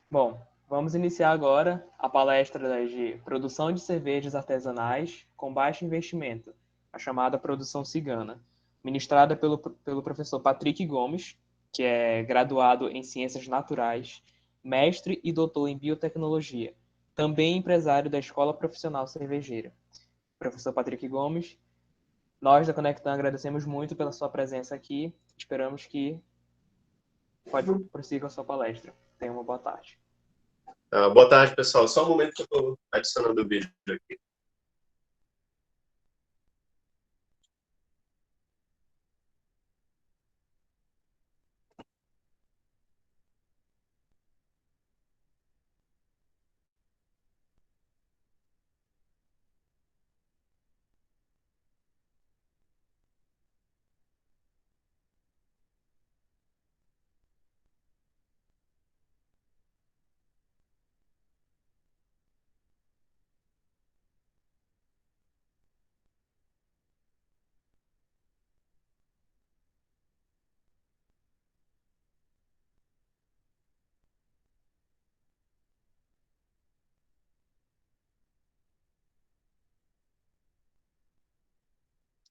Bom, vamos iniciar agora a palestra de produção de cervejas artesanais com baixo investimento, a chamada produção cigana, ministrada pelo professor Patrick Gomes, que é graduado em Ciências Naturais, mestre e doutor em Biotecnologia, também empresário da Escola Profissional Cervejeira. Professor Patrick Gomes, nós da Conectan agradecemos muito pela sua presença aqui, esperamos que pode prosseguir com a sua palestra. Tenha uma boa tarde. Boa tarde, pessoal. Só um momento que eu estou adicionando o vídeo aqui.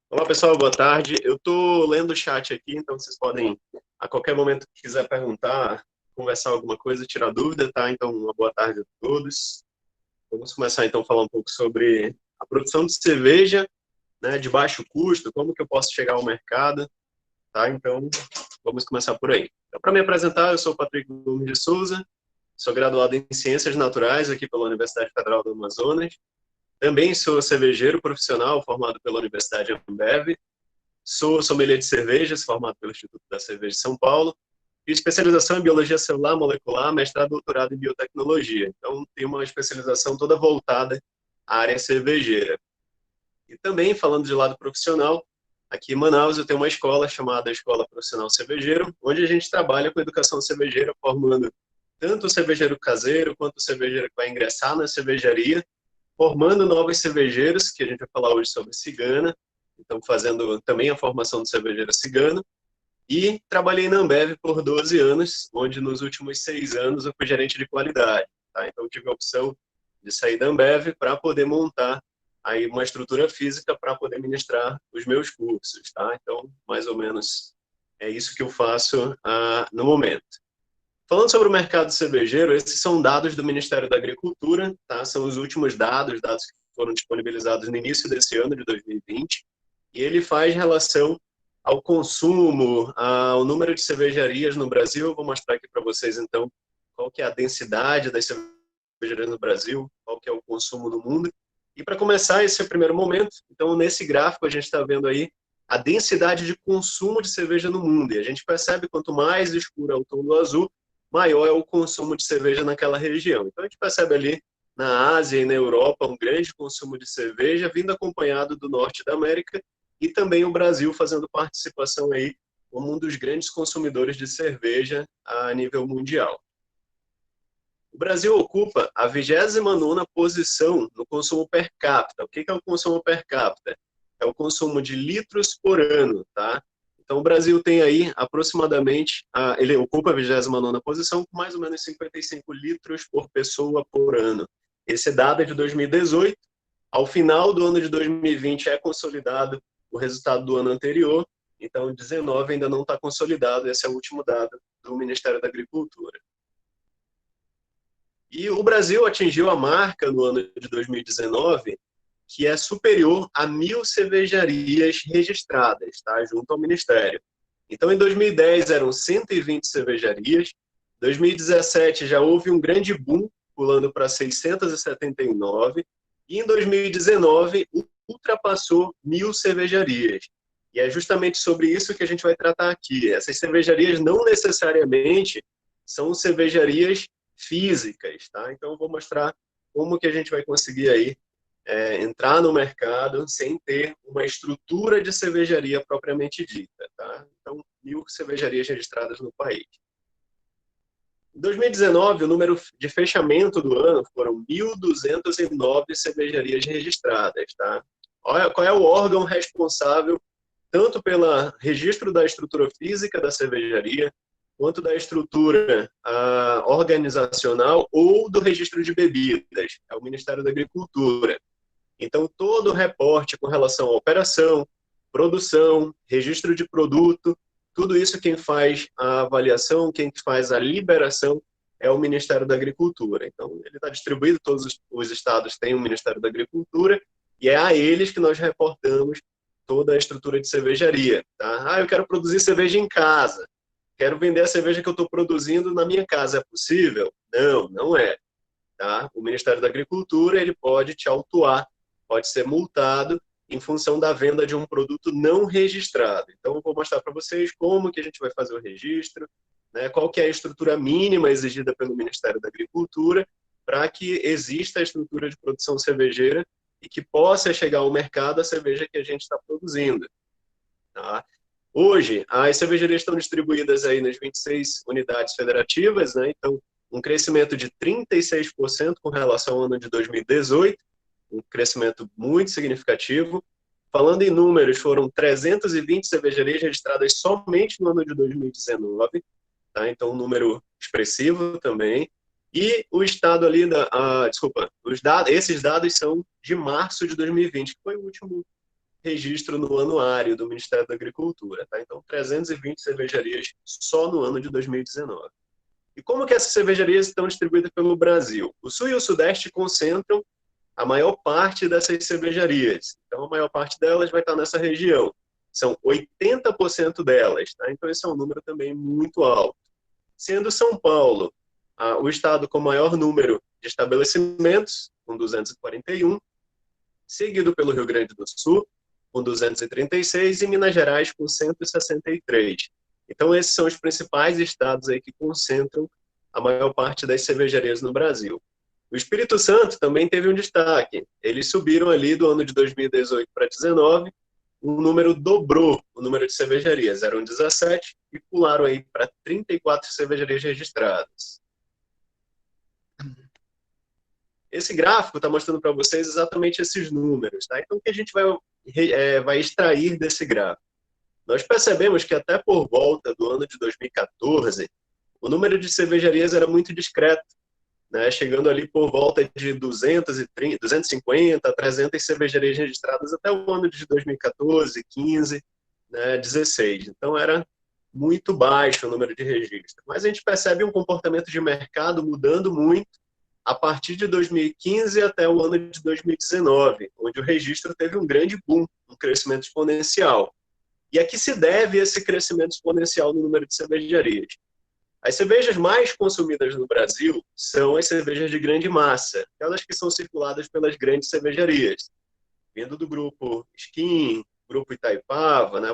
Olá, pessoal. Boa tarde. Eu estou lendo o chat aqui, então vocês podem, a qualquer momento que quiser perguntar, conversar alguma coisa, tirar dúvida, tá? Então, uma boa tarde a todos. Vamos começar, então, a falar um pouco sobre a produção de cerveja, né, de baixo custo, como que eu posso chegar ao mercado, tá? Então, vamos começar por aí. Então, para me apresentar, eu sou o Patrick Gomes de Souza, sou graduado em Ciências Naturais aqui pela Universidade Federal do Amazonas. Também sou cervejeiro profissional formado pela Universidade Ambev. Sou sommelier de cervejas formado pelo Instituto da Cerveja de São Paulo. E especialização em biologia celular molecular, mestrado e doutorado em biotecnologia. Então, tenho uma especialização toda voltada à área cervejeira. E também, falando de lado profissional, aqui em Manaus eu tenho uma escola chamada Escola Profissional Cervejeiro, onde a gente trabalha com educação cervejeira, formando tanto o cervejeiro caseiro quanto o cervejeiro que vai ingressar na cervejaria, formando novos cervejeiros, que a gente vai falar hoje sobre cigana, então fazendo também a formação do cervejeiro cigano, e trabalhei na Ambev por 12 anos, onde nos últimos 6 anos eu fui gerente de qualidade, tá? Então tive a opção de sair da Ambev para poder montar aí uma estrutura física para poder ministrar os meus cursos, tá? Então, mais ou menos é isso que eu faço no momento. Falando sobre o mercado cervejeiro, esses são dados do Ministério da Agricultura, tá? São os últimos dados que foram disponibilizados no início desse ano, de 2020, e ele faz relação ao consumo, ao número de cervejarias no Brasil. Eu vou mostrar aqui para vocês, então, qual que é a densidade das cervejarias no Brasil, qual que é o consumo no mundo. E para começar esse primeiro momento, então, nesse gráfico a gente está vendo aí a densidade de consumo de cerveja no mundo, e a gente percebe quanto mais escuro é o tom do azul, maior é o consumo de cerveja naquela região. Então a gente percebe ali na Ásia e na Europa um grande consumo de cerveja, vindo acompanhado do norte da América, e também o Brasil fazendo participação aí como um dos grandes consumidores de cerveja a nível mundial. O Brasil ocupa a 29ª posição no consumo per capita. O que é o consumo per capita? É o consumo de litros por ano, tá? Então, o Brasil tem aí aproximadamente, ele ocupa a 29ª posição com mais ou menos 55 litros por pessoa por ano. Esse dado é de 2018. Ao final do ano de 2020 é consolidado o resultado do ano anterior, então 19 ainda não está consolidado, esse é o último dado do Ministério da Agricultura. E o Brasil atingiu a marca no ano de 2019, que é superior a 1.000 cervejarias registradas, tá, junto ao Ministério. Então, em 2010 eram 120 cervejarias, em 2017 já houve um grande boom, pulando para 679, e em 2019 ultrapassou 1.000 cervejarias. E é justamente sobre isso que a gente vai tratar aqui. Essas cervejarias não necessariamente são cervejarias físicas, tá? Então eu vou mostrar como que a gente vai conseguir aí entrar no mercado sem ter uma estrutura de cervejaria propriamente dita, tá? Então, 1.000 cervejarias registradas no país. Em 2019, o número de fechamento do ano foram 1.209 cervejarias registradas, tá? Qual é o órgão responsável tanto pelo registro da estrutura física da cervejaria, quanto da estrutura organizacional ou do registro de bebidas, é o Ministério da Agricultura. Então, todo o reporte com relação à operação, produção, registro de produto, tudo isso quem faz a avaliação, quem faz a liberação é o Ministério da Agricultura. Então, ele está distribuído, todos os estados têm o Ministério da Agricultura, e é a eles que nós reportamos toda a estrutura de cervejaria. Tá? Eu quero produzir cerveja em casa, quero vender a cerveja que eu estou produzindo na minha casa, é possível? Não, não é. Tá? O Ministério da Agricultura ele pode te autuar, pode ser multado em função da venda de um produto não registrado. Então, eu vou mostrar para vocês como que a gente vai fazer o registro, né, qual que é a estrutura mínima exigida pelo Ministério da Agricultura para que exista a estrutura de produção cervejeira e que possa chegar ao mercado a cerveja que a gente está produzindo. Tá? Hoje, as cervejarias estão distribuídas aí nas 26 unidades federativas, né? Então, um crescimento de 36% com relação ao ano de 2018, um crescimento muito significativo. Falando em números, foram 320 cervejarias registradas somente no ano de 2019, tá? Então, um número expressivo também. E o estado ali, esses dados são de março de 2020, que foi o último registro no anuário do Ministério da Agricultura. Tá? Então, 320 cervejarias só no ano de 2019. E como que essas cervejarias estão distribuídas pelo Brasil? O Sul e o Sudeste concentram a maior parte dessas cervejarias. Então, a maior parte delas vai estar nessa região. São 80% delas. Tá? Então, esse é um número também muito alto. Sendo São Paulo o estado com maior número de estabelecimentos, com 241, seguido pelo Rio Grande do Sul, com 236, e Minas Gerais, com 163. Então, esses são os principais estados aí que concentram a maior parte das cervejarias no Brasil. O Espírito Santo também teve um destaque. Eles subiram ali do ano de 2018 para 2019, o número dobrou o número de cervejarias. Eram 17 e pularam aí para 34 cervejarias registradas. Esse gráfico está mostrando para vocês exatamente esses números. Tá? Então, o que a gente vai extrair desse gráfico? Nós percebemos que até por volta do ano de 2014, o número de cervejarias era muito discreto, né? Chegando ali por volta de 250 a 300 cervejarias registradas até o ano de 2014, 15, né, 16. Então, era muito baixo o número de registros. Mas a gente percebe um comportamento de mercado mudando muito a partir de 2015 até o ano de 2019, onde o registro teve um grande boom, um crescimento exponencial. E a que se deve esse crescimento exponencial no número de cervejarias? As cervejas mais consumidas no Brasil são as cervejas de grande massa, aquelas que são circuladas pelas grandes cervejarias, vindo do grupo Skin, grupo Itaipava, né,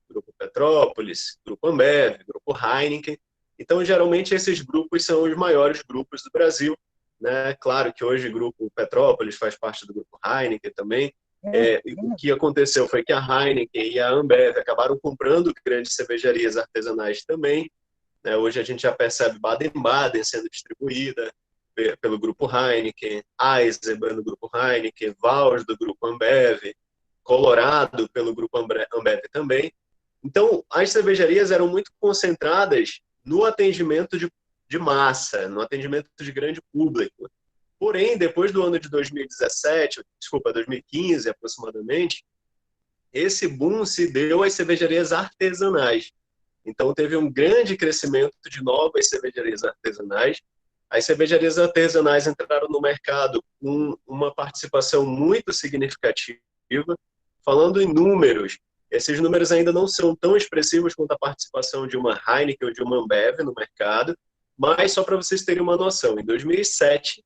Grupo Petrópolis, Grupo Ambev, Grupo Heineken. Então, geralmente, esses grupos são os maiores grupos do Brasil. Né? Claro que hoje o Grupo Petrópolis faz parte do Grupo Heineken também. O que aconteceu foi que a Heineken e a Ambev acabaram comprando grandes cervejarias artesanais também. Né? Hoje a gente já percebe Baden-Baden sendo distribuída pelo Grupo Heineken, Eisenbahn do Grupo Heineken, Vals do Grupo Ambev, Colorado pelo Grupo Ambev também. Então, as cervejarias eram muito concentradas no atendimento de massa, no atendimento de grande público. Porém, depois do ano de 2015 aproximadamente, esse boom se deu às cervejarias artesanais. Então, teve um grande crescimento de novas cervejarias artesanais. As cervejarias artesanais entraram no mercado com uma participação muito significativa. Falando em números, esses números ainda não são tão expressivos quanto a participação de uma Heineken ou de uma Ambev no mercado, mas só para vocês terem uma noção, em 2007,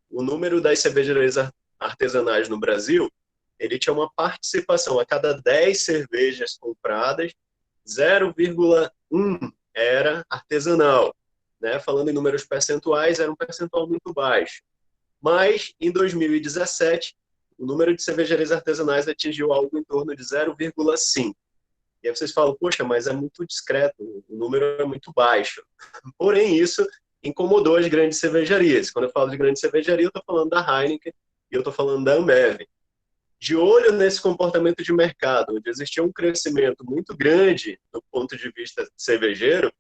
o número das cervejarias artesanais no Brasil, ele tinha uma participação a cada 10 cervejas compradas, 0,1 era artesanal. Né? Falando em números percentuais, era um percentual muito baixo. Mas, em 2017, o número de cervejarias artesanais atingiu algo em torno de 0,5. E aí vocês falam, poxa, mas é muito discreto, o número é muito baixo. Porém, isso incomodou as grandes cervejarias. Quando eu falo de grande cervejaria, eu estou falando da Heineken e eu estou falando da Ambev. De olho nesse comportamento de mercado, onde existia um crescimento muito grande do ponto de vista cervejeiro,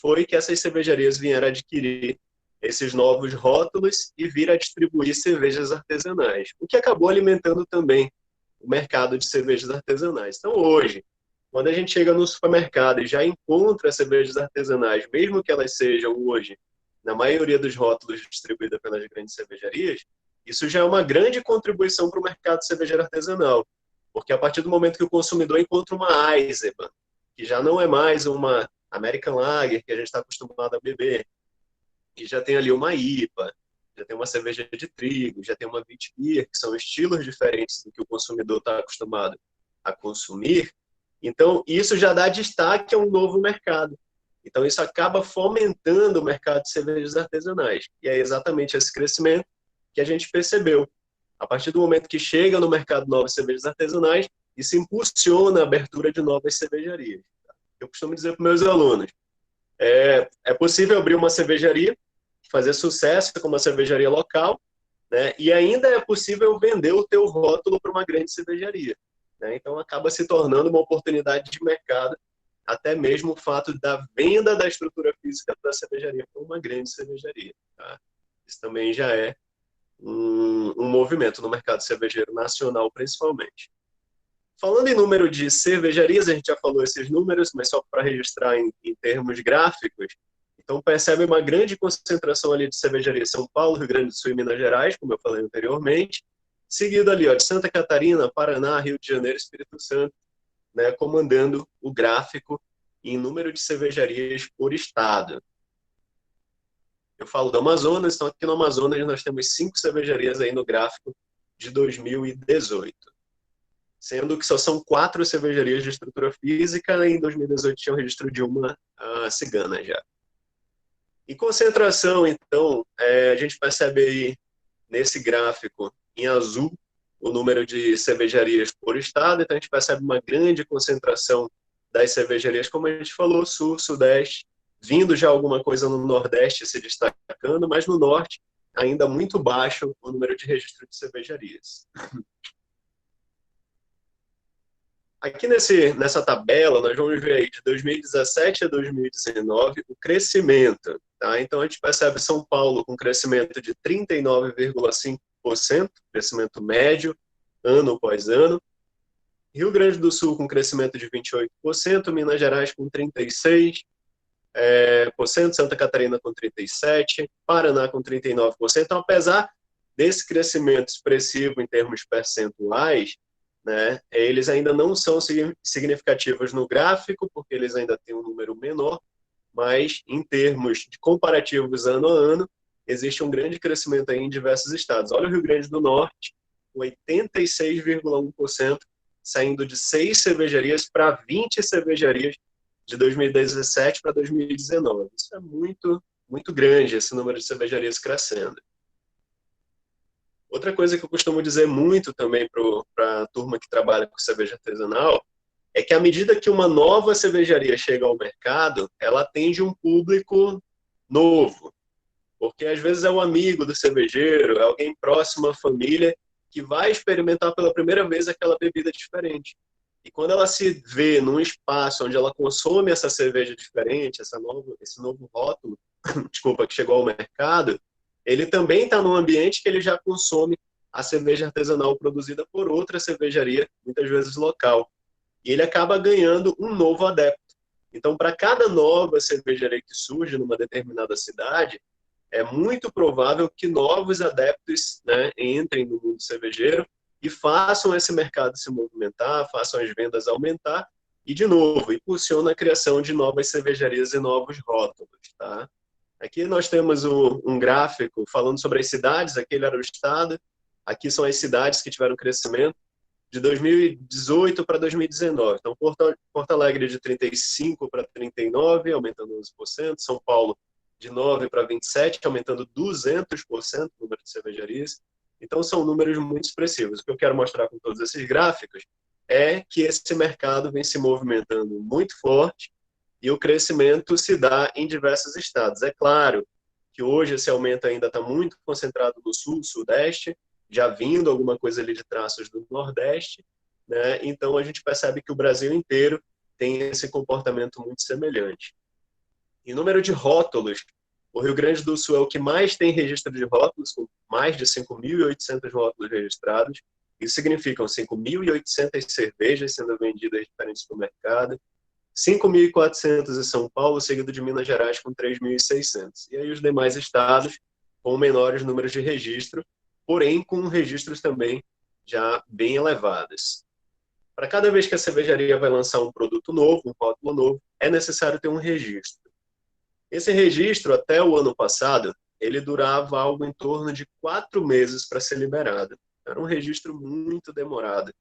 foi que essas cervejarias vieram adquirir esses novos rótulos e vir a distribuir cervejas artesanais, o que acabou alimentando também o mercado de cervejas artesanais. Então, hoje, quando a gente chega no supermercado e já encontra cervejas artesanais, mesmo que elas sejam hoje, na maioria dos rótulos distribuídas pelas grandes cervejarias, isso já é uma grande contribuição para o mercado cervejeiro artesanal, porque a partir do momento que o consumidor encontra uma Eisenbahn, que já não é mais uma American Lager que a gente está acostumado a beber, e já tem ali uma IPA, já tem uma cerveja de trigo, já tem uma wheat beer, que são estilos diferentes do que o consumidor está acostumado a consumir. Então, isso já dá destaque a um novo mercado. Então, isso acaba fomentando o mercado de cervejas artesanais. E é exatamente esse crescimento que a gente percebeu. A partir do momento que chega no mercado novas cervejas artesanais, isso impulsiona a abertura de novas cervejarias. Eu costumo dizer para meus alunos, é possível abrir uma cervejaria, fazer sucesso com uma cervejaria local, né? E ainda é possível vender o teu rótulo para uma grande cervejaria, né? Então acaba se tornando uma oportunidade de mercado, até mesmo o fato da venda da estrutura física da cervejaria para uma grande cervejaria. Tá? Isso também já é um movimento no mercado cervejeiro nacional, principalmente. Falando em número de cervejarias, a gente já falou esses números, mas só para registrar em termos gráficos, então percebe uma grande concentração ali de cervejarias São Paulo, Rio Grande do Sul e Minas Gerais, como eu falei anteriormente, seguido ali de Santa Catarina, Paraná, Rio de Janeiro e Espírito Santo, né, comandando o gráfico em número de cervejarias por estado. Eu falo do Amazonas, então aqui no Amazonas nós temos 5 cervejarias aí no gráfico de 2018. Sendo que só são 4 cervejarias de estrutura física, e em 2018 tinha o registro de uma cigana já. E concentração, então, a gente percebe aí nesse gráfico, em azul, o número de cervejarias por estado, então a gente percebe uma grande concentração das cervejarias, como a gente falou, sul, sudeste, vindo já alguma coisa no nordeste se destacando, mas no norte ainda muito baixo o número de registro de cervejarias. Aqui nessa tabela, nós vamos ver aí de 2017 a 2019 o crescimento. Tá? Então, a gente percebe São Paulo com crescimento de 39,5%, crescimento médio, ano após ano. Rio Grande do Sul com crescimento de 28%, Minas Gerais com 36%, Santa Catarina com 37%, Paraná com 39%. Então, apesar desse crescimento expressivo em termos percentuais, né, eles ainda não são significativos no gráfico, porque eles ainda têm um número menor, mas em termos de comparativos ano a ano, existe um grande crescimento aí em diversos estados. Olha o Rio Grande do Norte, 86,1%, saindo de 6 cervejarias para 20 cervejarias de 2017 para 2019. Isso é muito, muito grande, esse número de cervejarias crescendo. Outra coisa que eu costumo dizer muito também para a turma que trabalha com cerveja artesanal é que à medida que uma nova cervejaria chega ao mercado, ela atende um público novo. Porque às vezes é um amigo do cervejeiro, é alguém próximo à família que vai experimentar pela primeira vez aquela bebida diferente. E quando ela se vê num espaço onde ela consome essa cerveja diferente, esse novo rótulo, desculpa, que chegou ao mercado, ele também está num ambiente que ele já consome a cerveja artesanal produzida por outra cervejaria, muitas vezes local. E ele acaba ganhando um novo adepto. Então, para cada nova cervejaria que surge numa determinada cidade, é muito provável que novos adeptos, né, entrem no mundo cervejeiro e façam esse mercado se movimentar, façam as vendas aumentar e, de novo, impulsiona a criação de novas cervejarias e novos rótulos. Tá? Aqui nós temos um gráfico falando sobre as cidades, aquele era o estado, aqui são as cidades que tiveram crescimento de 2018 para 2019. Então, Porto Alegre de 35 para 39, aumentando 11%, São Paulo de 9 para 27, aumentando 200% o número de cervejarias. Então, são números muito expressivos. O que eu quero mostrar com todos esses gráficos é que esse mercado vem se movimentando muito forte e o crescimento se dá em diversos estados. É claro que hoje esse aumento ainda está muito concentrado no sul, sudeste, já vindo alguma coisa ali de traços do nordeste, né? Então a gente percebe que o Brasil inteiro tem esse comportamento muito semelhante. Em número de rótulos, o Rio Grande do Sul é o que mais tem registro de rótulos, com mais de 5.800 rótulos registrados. Isso significa 5.800 cervejas sendo vendidas em diferentes supermercados. 5.400 em São Paulo, seguido de Minas Gerais com 3.600. E aí os demais estados com menores números de registro, porém com registros também já bem elevados. Para cada vez que a cervejaria vai lançar um produto novo, um rótulo novo, é necessário ter um registro. Esse registro, até o ano passado, ele durava algo em torno de 4 meses para ser liberado. Era um registro muito demorado.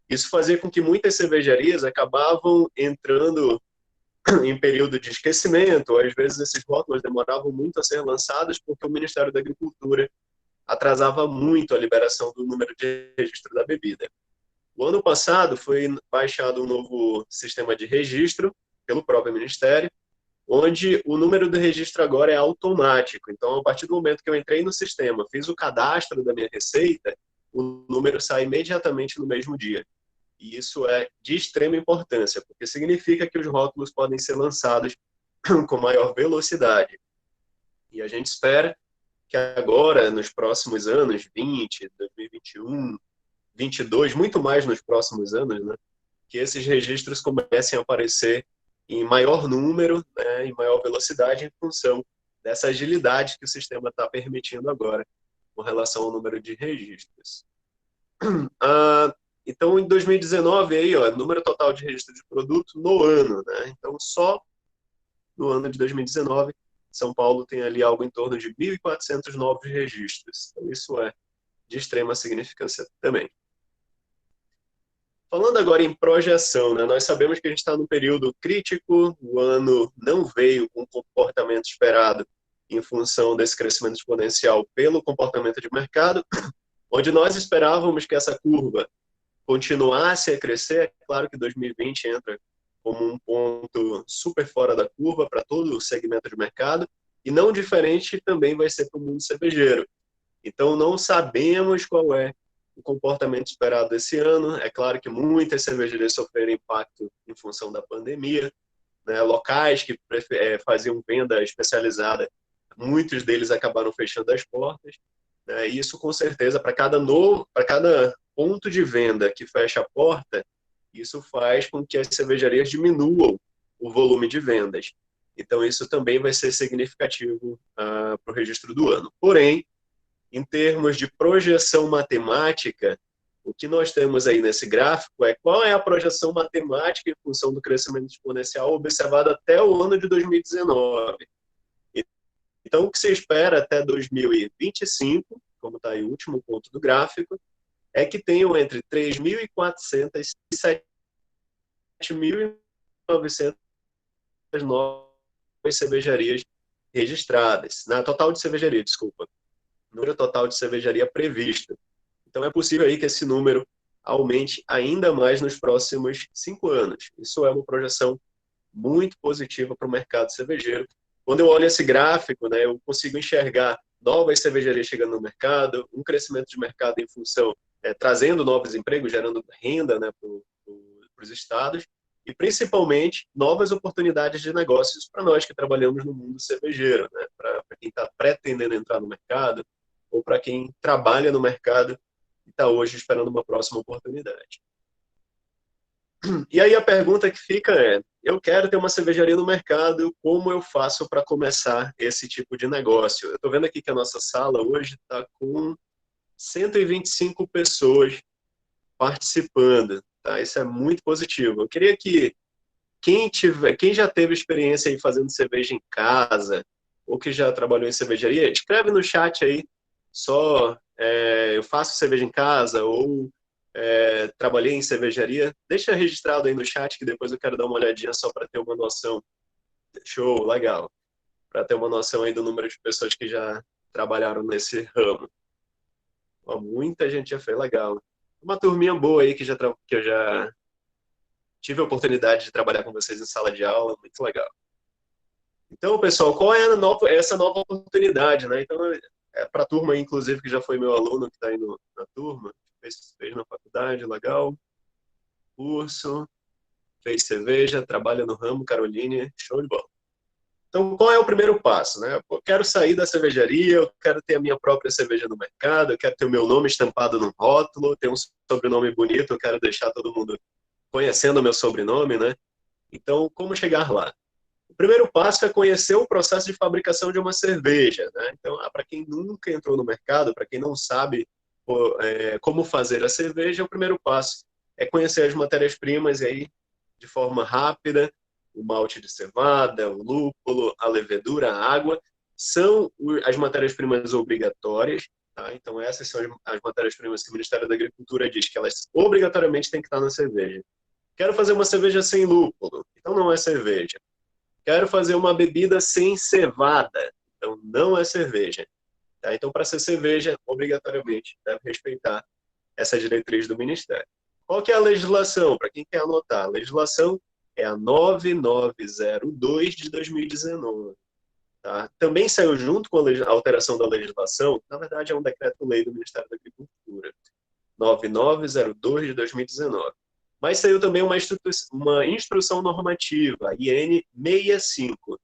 Isso fazia com que muitas cervejarias acabavam entrando em período de esquecimento, ou às vezes esses rótulos demoravam muito a ser lançados porque o Ministério da Agricultura atrasava muito a liberação do número de registro da bebida. O ano passado foi baixado um novo sistema de registro pelo próprio Ministério, onde o número do registro agora é automático. Então, a partir do momento que eu entrei no sistema, fiz o cadastro da minha receita, o número sai imediatamente no mesmo dia. E isso é de extrema importância, porque significa que os rótulos podem ser lançados com maior velocidade. E a gente espera que agora, nos próximos anos, 20, 2021, 22, muito mais nos próximos anos, né, que esses registros comecem a aparecer em maior número, né, em maior velocidade, em função dessa agilidade que o sistema está permitindo agora com relação ao número de registros. Então, em 2019, aí, ó, número total de registro de produto no ano. Né? Então, só no ano de 2019, São Paulo tem ali algo em torno de 1.400 novos registros. Então, isso é de extrema significância também. Falando agora em projeção, né, nós sabemos que a gente está num período crítico, o ano não veio com o comportamento esperado em função desse crescimento exponencial pelo comportamento de mercado, onde nós esperávamos que essa curva continuasse a crescer. É claro que 2020 entra como um ponto super fora da curva para todo o segmento de mercado, e não diferente também vai ser para o mundo cervejeiro. Então, não sabemos qual é o comportamento esperado desse ano. É claro que muitas cervejarias sofreram impacto em função da pandemia, né? Locais que faziam venda especializada, muitos deles acabaram fechando as portas. Né? E isso, com certeza, para cada ponto de venda que fecha a porta, isso faz com que as cervejarias diminuam o volume de vendas. Então, isso também vai ser significativo para o registro do ano. Porém, em termos de projeção matemática, o que nós temos aí nesse gráfico é qual é a projeção matemática em função do crescimento exponencial observado até o ano de 2019. Então, o que se espera até 2025, como está aí o último ponto do gráfico, é que tenham entre 3.400 e 7.900 novas cervejarias registradas. Na total de cervejaria, desculpa. Número total de cervejaria previsto. Então, é possível aí que esse número aumente ainda mais nos próximos 5 anos. Isso é uma projeção muito positiva para o mercado cervejeiro. Quando eu olho esse gráfico, né, eu consigo enxergar novas cervejarias chegando no mercado, um crescimento de mercado em função, trazendo novos empregos, gerando renda, né, para os estados, e principalmente novas oportunidades de negócios para nós que trabalhamos no mundo cervejeiro, né, para quem está pretendendo entrar no mercado, ou para quem trabalha no mercado e está hoje esperando uma próxima oportunidade. E aí a pergunta que fica é, eu quero ter uma cervejaria no mercado, como eu faço para começar esse tipo de negócio? Eu estou vendo aqui que a nossa sala hoje está com 125 pessoas participando, tá? Isso é muito positivo. Eu queria que quem já teve experiência em fazendo cerveja em casa, ou que já trabalhou em cervejaria, escreve no chat aí, só eu faço cerveja em casa, ou trabalhei em cervejaria. Deixa registrado aí no chat, que depois eu quero dar uma olhadinha só para ter uma noção. Show, legal. Para ter uma noção aí do número de pessoas que já trabalharam nesse ramo. Ó, muita gente já fez, legal. Uma turminha boa aí que eu já tive a oportunidade de trabalhar com vocês em sala de aula, muito legal. Então, pessoal, qual é essa nova oportunidade, né? Então, para a turma, inclusive, que já foi meu aluno, que está aí na turma, fez na faculdade, legal, curso, fez cerveja, trabalha no ramo, Caroline, show de bola. Então, qual é o primeiro passo, né? Eu quero sair da cervejaria, eu quero ter a minha própria cerveja no mercado, eu quero ter o meu nome estampado no rótulo, ter um sobrenome bonito, eu quero deixar todo mundo conhecendo o meu sobrenome, né? Então, como chegar lá? O primeiro passo é conhecer o processo de fabricação de uma cerveja, né? Então, para quem nunca entrou no mercado, para quem não sabe como fazer a cerveja, o primeiro passo é conhecer as matérias-primas e aí, de forma rápida, o malte de cevada, o lúpulo, a levedura, a água, são as matérias-primas obrigatórias, tá? Então, essas são as matérias-primas que o Ministério da Agricultura diz que elas obrigatoriamente têm que estar na cerveja. Quero fazer uma cerveja sem lúpulo, então não é cerveja. Quero fazer uma bebida sem cevada, então não é cerveja. Tá? Então, para ser cerveja, obrigatoriamente, deve respeitar essa diretriz do Ministério. Qual que é a legislação? Para quem quer anotar, a legislação é a 9902 de 2019. Tá? Também saiu junto com a alteração da legislação, na verdade é um decreto-lei do Ministério da Agricultura, 9902 de 2019. Mas saiu também uma instrução normativa, a IN 65.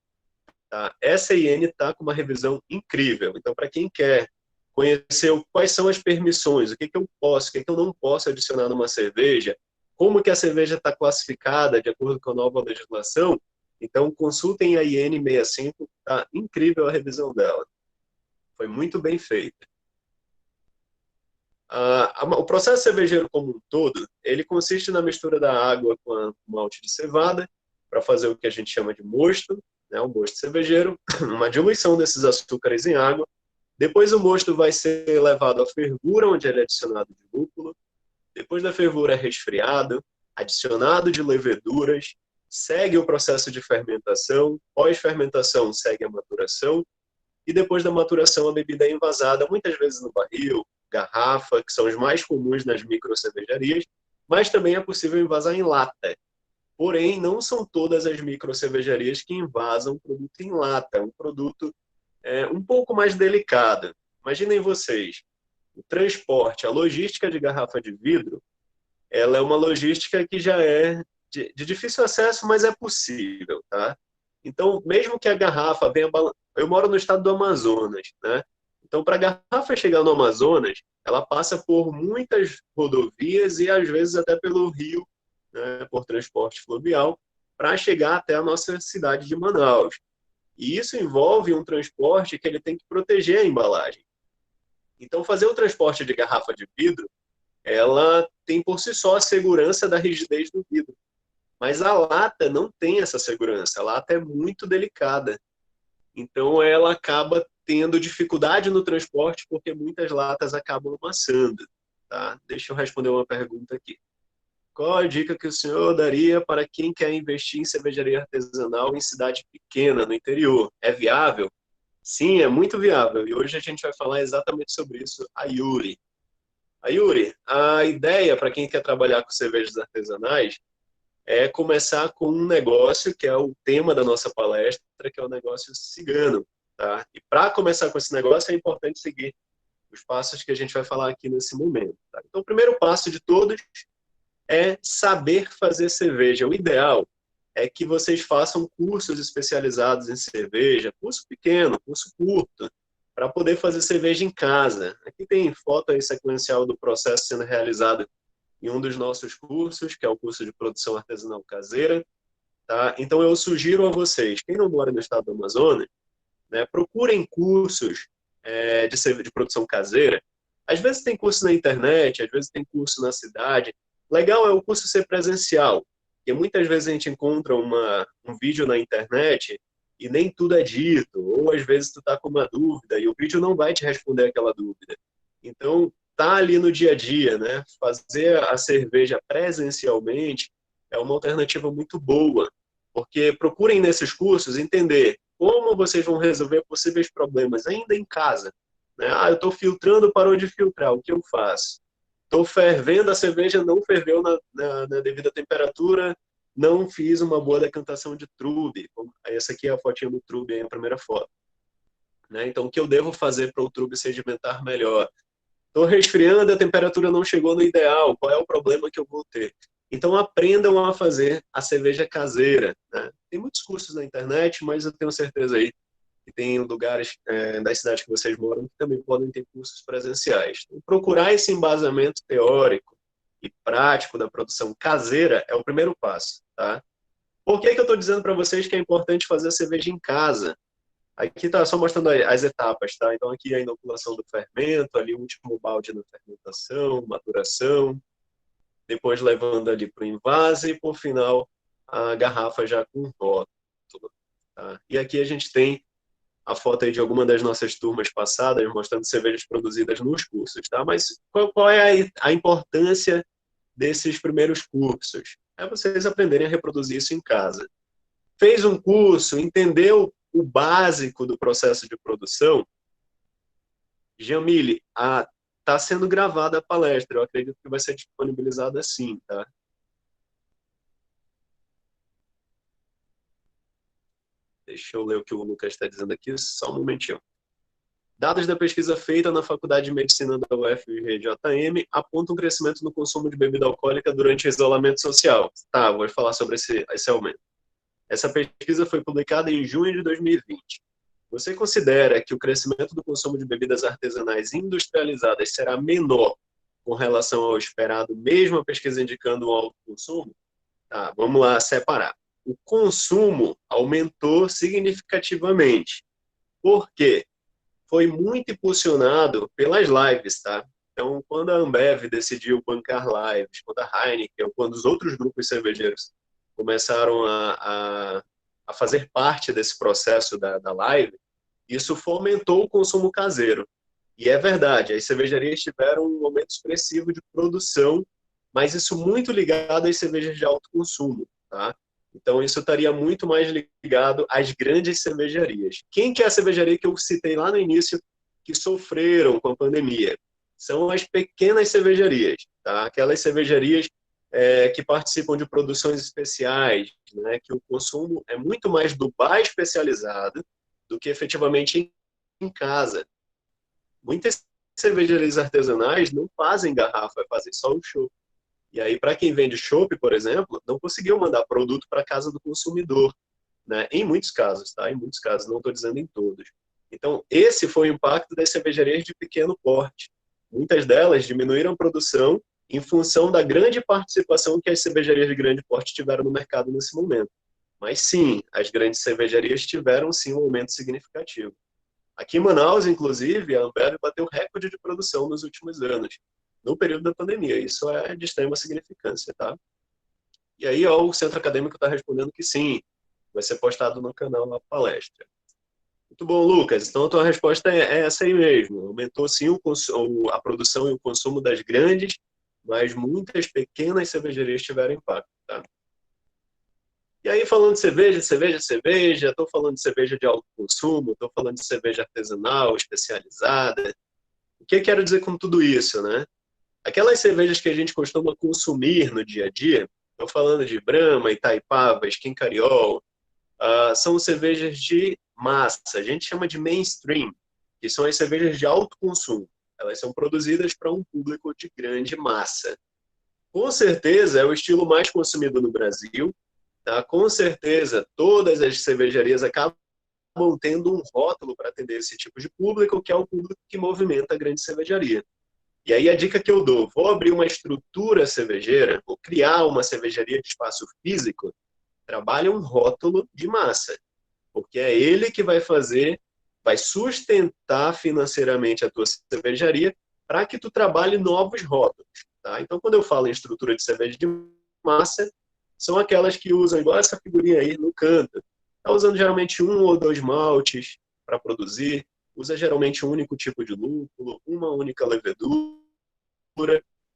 Tá? Essa IN está com uma revisão incrível. Então, para quem quer conhecer quais são as permissões, o que eu posso, o que eu não posso adicionar numa cerveja, como que a cerveja está classificada de acordo com a nova legislação, então consultem a IN 65, está incrível a revisão dela. Foi muito bem feita. O processo cervejeiro como um todo, ele consiste na mistura da água com a malte de cevada para fazer o que a gente chama de mosto, né, o mosto cervejeiro, uma diluição desses açúcares em água. Depois o mosto vai ser levado à fervura, onde ele é adicionado de lúpulo. Depois da fervura é resfriado, adicionado de leveduras, segue o processo de fermentação, pós-fermentação segue a maturação, e depois da maturação a bebida é envasada, muitas vezes no barril, garrafa, que são os mais comuns nas microcervejarias, mas também é possível envasar em lata. Porém, não são todas as microcervejarias que envasam produto em lata, é um produto um pouco mais delicado. Imaginem vocês, o transporte, a logística de garrafa de vidro, ela é uma logística que já é de difícil acesso, mas é possível, tá? Então, mesmo que a garrafa venha... Eu moro no estado do Amazonas, né? Então, para a garrafa chegar no Amazonas, ela passa por muitas rodovias e, às vezes, até pelo rio, né, por transporte fluvial, para chegar até a nossa cidade de Manaus. E isso envolve um transporte que ele tem que proteger a embalagem. Então, fazer o transporte de garrafa de vidro, ela tem por si só a segurança da rigidez do vidro. Mas a lata não tem essa segurança, a lata é muito delicada. Então, ela acaba tendo dificuldade no transporte porque muitas latas acabam amassando. Tá? Deixa eu responder uma pergunta aqui. Qual a dica que o senhor daria para quem quer investir em cervejaria artesanal em cidade pequena, no interior? É viável? Sim, é muito viável. E hoje a gente vai falar exatamente sobre isso, a Yuri. A Yuri, a ideia para quem quer trabalhar com cervejas artesanais é começar com um negócio que é o tema da nossa palestra, que é o negócio cigano. Tá? E para começar com esse negócio é importante seguir os passos que a gente vai falar aqui nesse momento. Tá? Então, o primeiro passo de todos é saber fazer cerveja. O ideal é que vocês façam cursos especializados em cerveja, curso pequeno, curso curto, para poder fazer cerveja em casa. Aqui tem foto aí sequencial do processo sendo realizado em um dos nossos cursos, que é o curso de produção artesanal caseira. Tá? Então, eu sugiro a vocês, quem não mora no estado do Amazonas, né, procurem cursos de produção caseira. Às vezes tem curso na internet, às vezes tem curso na cidade. Legal é o curso ser presencial, porque muitas vezes a gente encontra um vídeo na internet e nem tudo é dito, ou às vezes tu tá com uma dúvida e o vídeo não vai te responder aquela dúvida. Então, tá ali no dia a dia, né? Fazer a cerveja presencialmente é uma alternativa muito boa, porque procurem nesses cursos entender como vocês vão resolver possíveis problemas ainda em casa. Né? Eu estou filtrando, parou de filtrar, o que eu faço? Estou fervendo a cerveja, não ferveu na devida temperatura, não fiz uma boa decantação de trube. Essa aqui é a fotinha do trube, aí, a primeira foto. Né? Então, o que eu devo fazer para o trube sedimentar melhor? Estou resfriando, a temperatura não chegou no ideal, qual é o problema que eu vou ter? Então, aprendam a fazer a cerveja caseira, né? Tem muitos cursos na internet, mas eu tenho certeza aí que tem lugares das cidades que vocês moram que também podem ter cursos presenciais. Então, procurar esse embasamento teórico e prático da produção caseira é o primeiro passo, tá? Por que que eu estou dizendo para vocês que é importante fazer a cerveja em casa? Aqui está só mostrando as etapas, tá? Então, aqui a inoculação do fermento, ali o último balde na fermentação, maturação, depois levando ali para o invase e, por final, a garrafa já com rótulo. Tá? E aqui a gente tem a foto aí de alguma das nossas turmas passadas, mostrando cervejas produzidas nos cursos. Tá? Mas qual é a importância desses primeiros cursos? É vocês aprenderem a reproduzir isso em casa. Fez um curso, entendeu o básico do processo de produção? Jamile, está sendo gravada a palestra, eu acredito que vai ser disponibilizada assim, tá? Deixa eu ler o que o Lucas está dizendo aqui, só um momentinho. Dados da pesquisa feita na Faculdade de Medicina da UFRJ-JM apontam um crescimento no consumo de bebida alcoólica durante o isolamento social. Tá, vou falar sobre esse aumento. Essa pesquisa foi publicada em junho de 2020. Você considera que o crescimento do consumo de bebidas artesanais industrializadas será menor com relação ao esperado, mesmo a pesquisa indicando um alto consumo? Tá, vamos lá separar. O consumo aumentou significativamente. Por quê? Foi muito impulsionado pelas lives, tá? Então, quando a Ambev decidiu bancar lives, quando a Heineken, ou quando os outros grupos cervejeiros começaram a fazer parte desse processo da live, isso fomentou o consumo caseiro. E é verdade, as cervejarias tiveram um aumento expressivo de produção, mas isso muito ligado às cervejas de alto consumo, tá? Então, isso estaria muito mais ligado às grandes cervejarias. Quem que é a cervejaria que eu citei lá no início que sofreram com a pandemia? São as pequenas cervejarias, tá? Aquelas cervejarias que participam de produções especiais, né? Que o consumo é muito mais do bar especializado do que efetivamente em casa. Muitas cervejarias artesanais não fazem garrafa, fazem só o chopp. E aí, para quem vende chopp, por exemplo, não conseguiu mandar produto para casa do consumidor, né? Em muitos casos, tá? Em muitos casos, não estou dizendo em todos. Então, esse foi o impacto das cervejarias de pequeno porte. Muitas delas diminuíram a produção em função da grande participação que as cervejarias de grande porte tiveram no mercado nesse momento. Mas sim, as grandes cervejarias tiveram sim um aumento significativo. Aqui em Manaus, inclusive, a Ambev bateu recorde de produção nos últimos anos, no período da pandemia. Isso é de extrema significância, tá? E aí, ó, o centro acadêmico está respondendo que sim, vai ser postado no canal a palestra. Muito bom, Lucas. Então, a tua resposta é essa aí mesmo. Aumentou, sim, a produção e o consumo das grandes, mas muitas pequenas cervejarias tiveram impacto, tá? E aí, falando de cerveja, estou falando de cerveja de alto consumo, estou falando de cerveja artesanal, especializada. O que eu quero dizer com tudo isso, né? Aquelas cervejas que a gente costuma consumir no dia a dia, estou falando de Brahma, Itaipava, Skin Cariol, são cervejas de massa, a gente chama de mainstream, que são as cervejas de alto consumo. Elas são produzidas para um público de grande massa. Com certeza, é o estilo mais consumido no Brasil. Tá? Com certeza, todas as cervejarias acabam tendo um rótulo para atender esse tipo de público, que é o público que movimenta a grande cervejaria. E aí a dica que eu dou, vou abrir uma estrutura cervejeira, vou criar uma cervejaria de espaço físico, trabalha um rótulo de massa, porque é ele que vai sustentar financeiramente a tua cervejaria para que tu trabalhe novos rótulos. Tá? Então, quando eu falo em estrutura de cerveja de massa, são aquelas que usam, igual essa figurinha aí no canto, está usando geralmente um ou dois maltes para produzir, usa geralmente um único tipo de lúpulo, uma única levedura,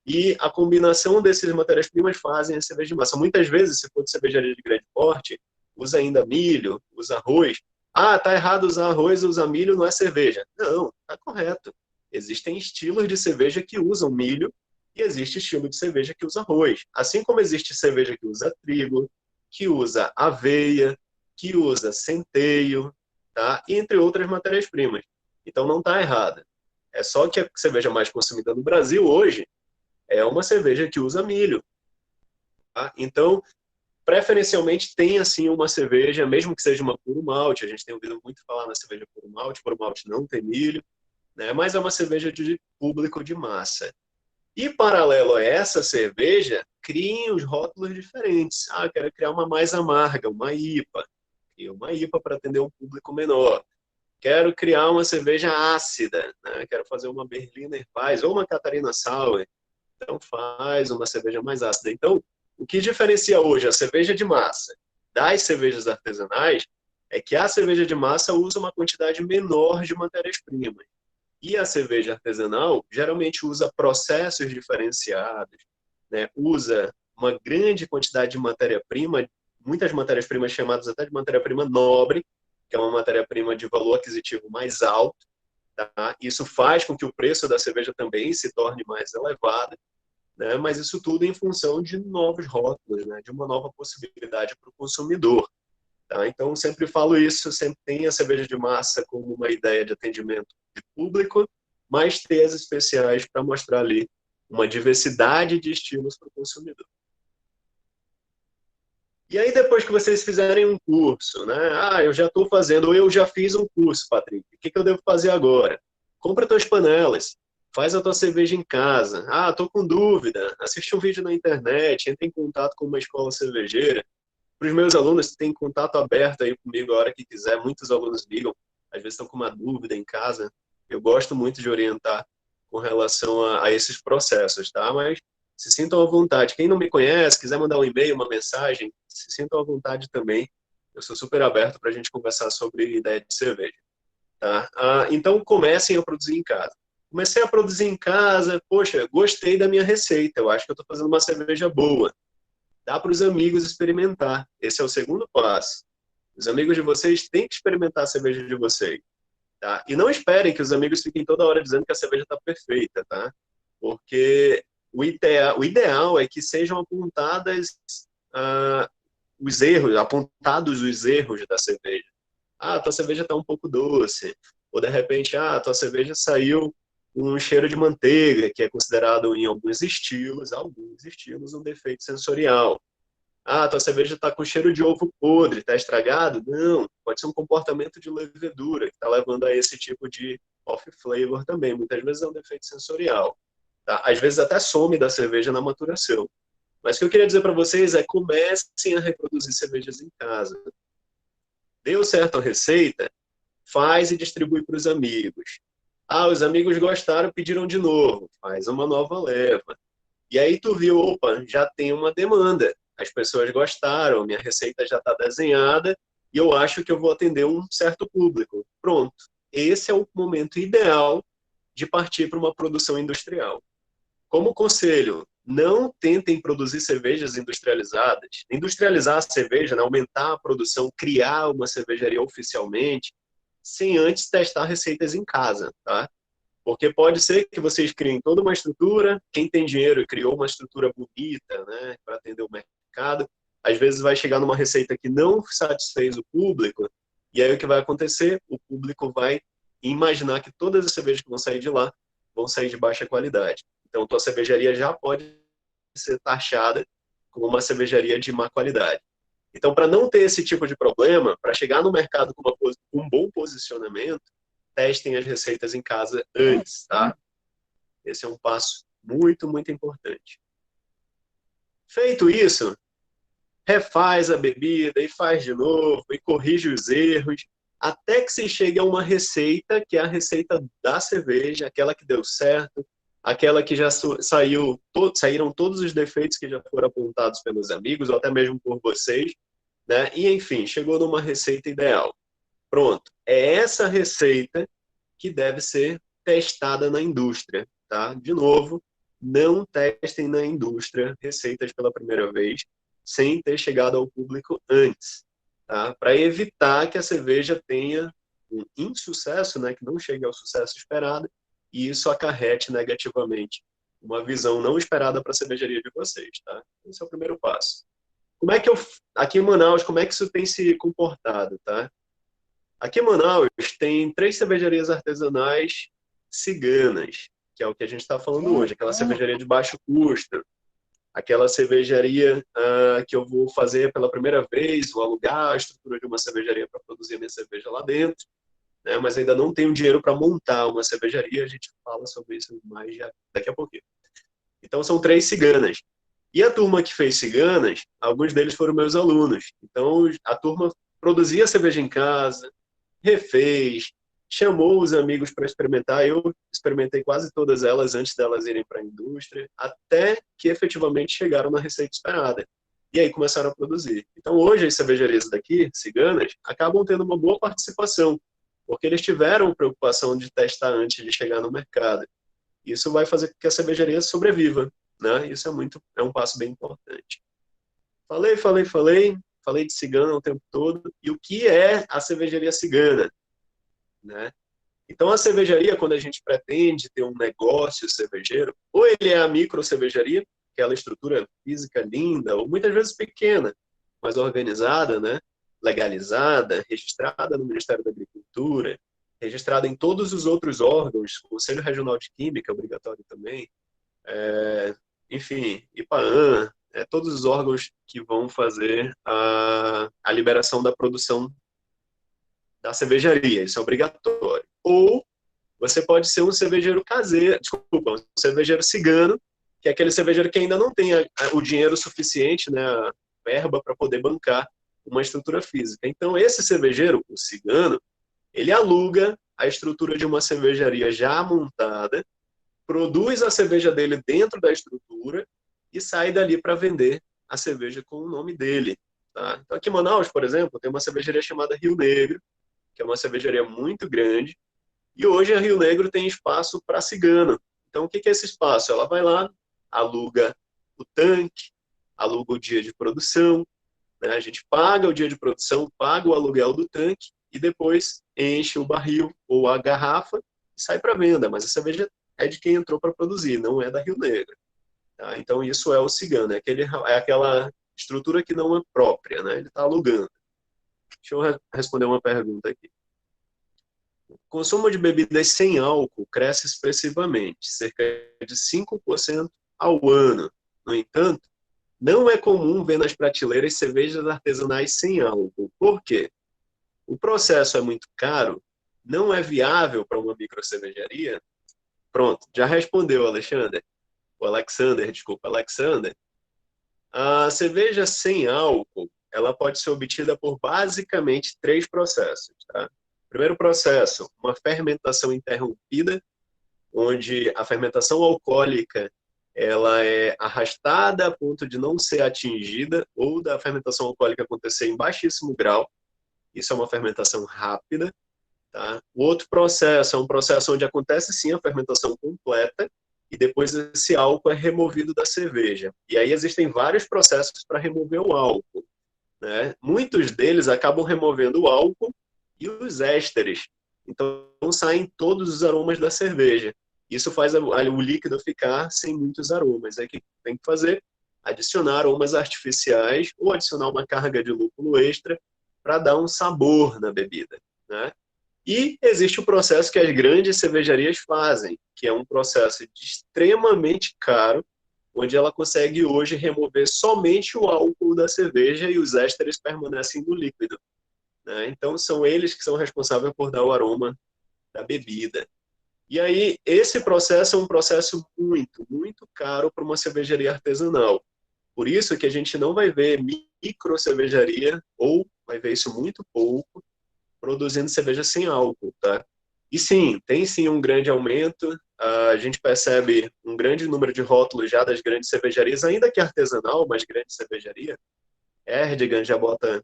e a combinação desses matérias-primas fazem a cerveja de massa. Muitas vezes, se for de cervejaria de grande porte, usa ainda milho, usa arroz. Ah, tá errado usar arroz e usar milho, não é cerveja. Não, tá correto. Existem estilos de cerveja que usam milho e existe estilo de cerveja que usa arroz. Assim como existe cerveja que usa trigo, que usa aveia, que usa centeio, tá? Entre outras matérias-primas. Então não está errada. É só que a cerveja mais consumida no Brasil hoje é uma cerveja que usa milho. Então, preferencialmente tem assim uma cerveja, mesmo que seja uma puro malte, a gente tem ouvido muito falar na cerveja puro malte não tem milho, né? Mas é uma cerveja de público de massa. E paralelo a essa cerveja, criem os rótulos diferentes. Ah, eu quero criar uma mais amarga, uma IPA. E uma IPA para atender um público menor. Quero criar uma cerveja ácida, né? Quero fazer uma Berliner Weiss ou uma Catarina Sour. Então faz uma cerveja mais ácida. Então, o que diferencia hoje a cerveja de massa das cervejas artesanais é que a cerveja de massa usa uma quantidade menor de matérias-primas. E a cerveja artesanal geralmente usa processos diferenciados, né? Usa uma grande quantidade de matéria-prima, muitas matérias-primas chamadas até de matéria-prima nobre, que é uma matéria-prima de valor aquisitivo mais alto. Tá? Isso faz com que o preço da cerveja também se torne mais elevado, né? Mas isso tudo em função de novos rótulos, né? De uma nova possibilidade para o consumidor. Tá? Então, sempre falo isso, sempre tem a cerveja de massa como uma ideia de atendimento de público, mas ter as especiais para mostrar ali uma diversidade de estilos para o consumidor. E aí, depois que vocês fizerem um curso, né? Ah, eu já estou fazendo, ou eu já fiz um curso, Patrick, o que eu devo fazer agora? Compra tuas panelas, faz a tua cerveja em casa. Ah, estou com dúvida, assiste um vídeo na internet, entra em contato com uma escola cervejeira. Para os meus alunos, tem contato aberto aí comigo a hora que quiser. Muitos alunos ligam, às vezes estão com uma dúvida em casa. Eu gosto muito de orientar com relação a esses processos, tá? Mas se sintam à vontade. Quem não me conhece, quiser mandar um e-mail, uma mensagem, se sintam à vontade também. Eu sou super aberto para a gente conversar sobre ideia de cerveja, tá? Então, comecem a produzir em casa. Comecei a produzir em casa, poxa, gostei da minha receita. Eu acho que eu estou fazendo uma cerveja boa. Dá para os amigos experimentar. Esse é o segundo passo. Os amigos de vocês têm que experimentar a cerveja de vocês. Tá? E não esperem que os amigos fiquem toda hora dizendo que a cerveja está perfeita, tá? Porque o ideal é que sejam apontadas os erros, apontados os erros da cerveja. Ah, tua cerveja está um pouco doce. Ou de repente, tua cerveja saiu com um cheiro de manteiga, que é considerado em alguns estilos, um defeito sensorial. Ah, tua cerveja está com cheiro de ovo podre, está estragado? Não, pode ser um comportamento de levedura que está levando a esse tipo de off-flavor também. Muitas vezes é um defeito sensorial. Tá? Às vezes até some da cerveja na maturação. Mas o que eu queria dizer para vocês é comecem a reproduzir cervejas em casa. Deu certo a receita? Faz e distribui para os amigos. Ah, os amigos gostaram, pediram de novo. Faz uma nova leva. E aí tu viu, opa, já tem uma demanda. As pessoas gostaram, minha receita já está desenhada e eu acho que eu vou atender um certo público. Pronto. Esse é o momento ideal de partir para uma produção industrial. Como conselho, não tentem produzir cervejas industrializadas. Industrializar a cerveja, né, aumentar a produção, criar uma cervejaria oficialmente, sem antes testar receitas em casa, tá? Porque pode ser que vocês criem toda uma estrutura, quem tem dinheiro criou uma estrutura bonita, né, para atender o mercado, às vezes vai chegar numa receita que não satisfez o público, e aí o que vai acontecer? O público vai imaginar que todas as cervejas que vão sair de lá vão sair de baixa qualidade. Então, tua cervejaria já pode ser taxada como uma cervejaria de má qualidade. Então, para não ter esse tipo de problema, para chegar no mercado com um bom posicionamento, testem as receitas em casa antes, tá? Esse é um passo muito, muito importante. Feito isso, refaz a bebida e faz de novo e corrige os erros até que se chegue a uma receita que é a receita da cerveja, aquela que deu certo, aquela que já saíram todos os defeitos que já foram apontados pelos amigos ou até mesmo por vocês, né? E enfim, chegou numa receita ideal. Pronto, é essa receita que deve ser testada na indústria, tá? De novo, não testem na indústria receitas pela primeira vez sem ter chegado ao público antes, tá? Para evitar que a cerveja tenha um insucesso, né? Que não chegue ao sucesso esperado e isso acarrete negativamente uma visão não esperada para a cervejaria de vocês, tá? Esse é o primeiro passo. Aqui em Manaus, como é que isso tem se comportado, tá? Aqui em Manaus tem 3 cervejarias artesanais ciganas, que é o que a gente está falando hoje, aquela cervejaria de baixo custo. aquela cervejaria que eu vou fazer pela primeira vez, vou alugar a estrutura de uma cervejaria para produzir minha cerveja lá dentro, né? Mas ainda não tenho dinheiro para montar uma cervejaria, a gente fala sobre isso mais daqui a pouquinho. Então, são 3 ciganas. E a turma que fez ciganas, alguns deles foram meus alunos. Então, a turma produzia cerveja em casa, refez, chamou os amigos para experimentar. Eu experimentei quase todas elas antes delas irem para a indústria, até que efetivamente chegaram na receita esperada. E aí começaram a produzir. Então, hoje, as cervejarias daqui, ciganas, acabam tendo uma boa participação, porque eles tiveram preocupação de testar antes de chegar no mercado. Isso vai fazer com que a cervejaria sobreviva, né? Isso é um passo bem importante. Falei de cigana o tempo todo. E o que é a cervejaria cigana, né? Então, a cervejaria, quando a gente pretende ter um negócio cervejeiro, ou ele é a micro cervejaria, aquela estrutura física linda, ou muitas vezes pequena, mas organizada, né? Legalizada, registrada no Ministério da Agricultura, registrada em todos os outros órgãos, Conselho Regional de Química, obrigatório também, enfim, IPAAN, todos os órgãos que vão fazer a liberação da produção da cervejaria, isso é obrigatório. Ou você pode ser um cervejeiro caseiro, desculpa, um cervejeiro cigano, que é aquele cervejeiro que ainda não tem o dinheiro suficiente, né, a verba para poder bancar uma estrutura física. Então, esse cervejeiro, o cigano, ele aluga a estrutura de uma cervejaria já montada, produz a cerveja dele dentro da estrutura e sai dali para vender a cerveja com o nome dele. Tá? Então, aqui em Manaus, por exemplo, tem uma cervejaria chamada Rio Negro, que é uma cervejaria muito grande, e hoje a Rio Negro tem espaço para cigano. Então, o que é esse espaço? Ela vai lá, aluga o tanque, aluga o dia de produção, né? A gente paga o dia de produção, paga o aluguel do tanque, e depois enche o barril ou a garrafa e sai para venda. Mas a cerveja é de quem entrou para produzir, não é da Rio Negro. Tá? Então, isso é o cigano, é aquela estrutura que não é própria, né? Ele está alugando. Deixa eu responder uma pergunta aqui. O consumo de bebidas sem álcool cresce expressivamente, cerca de 5% ao ano. No entanto, não é comum ver nas prateleiras cervejas artesanais sem álcool. Por quê? O processo é muito caro, não é viável para uma microcervejaria. Pronto, já respondeu, Alexander. Desculpa, Alexander. A cerveja sem álcool, ela pode ser obtida por basicamente 3 processos, tá? Primeiro processo, uma fermentação interrompida, onde a fermentação alcoólica ela é arrastada a ponto de não ser atingida, ou da fermentação alcoólica acontecer em baixíssimo grau. Isso é uma fermentação rápida. Tá? O outro processo é um processo onde acontece sim a fermentação completa, e depois esse álcool é removido da cerveja. E aí existem vários processos para remover o álcool, né? Muitos deles acabam removendo o álcool e os ésteres. Então, saem todos os aromas da cerveja. Isso faz o líquido ficar sem muitos aromas. Aí o que tem que fazer? Adicionar aromas artificiais ou adicionar uma carga de lúpulo extra para dar um sabor na bebida, né? E existe o processo que as grandes cervejarias fazem, que é um processo extremamente caro, onde ela consegue hoje remover somente o álcool da cerveja e os ésteres permanecem no líquido, né? Então, são eles que são responsáveis por dar o aroma da bebida. E aí, esse processo é um processo muito, muito caro para uma cervejaria artesanal. Por isso que a gente não vai ver micro cervejaria, ou vai ver isso muito pouco, produzindo cerveja sem álcool, tá? E sim, tem sim um grande aumento, a gente percebe um grande número de rótulos já das grandes cervejarias, ainda que artesanal, mas grande cervejaria. Erdigan já bota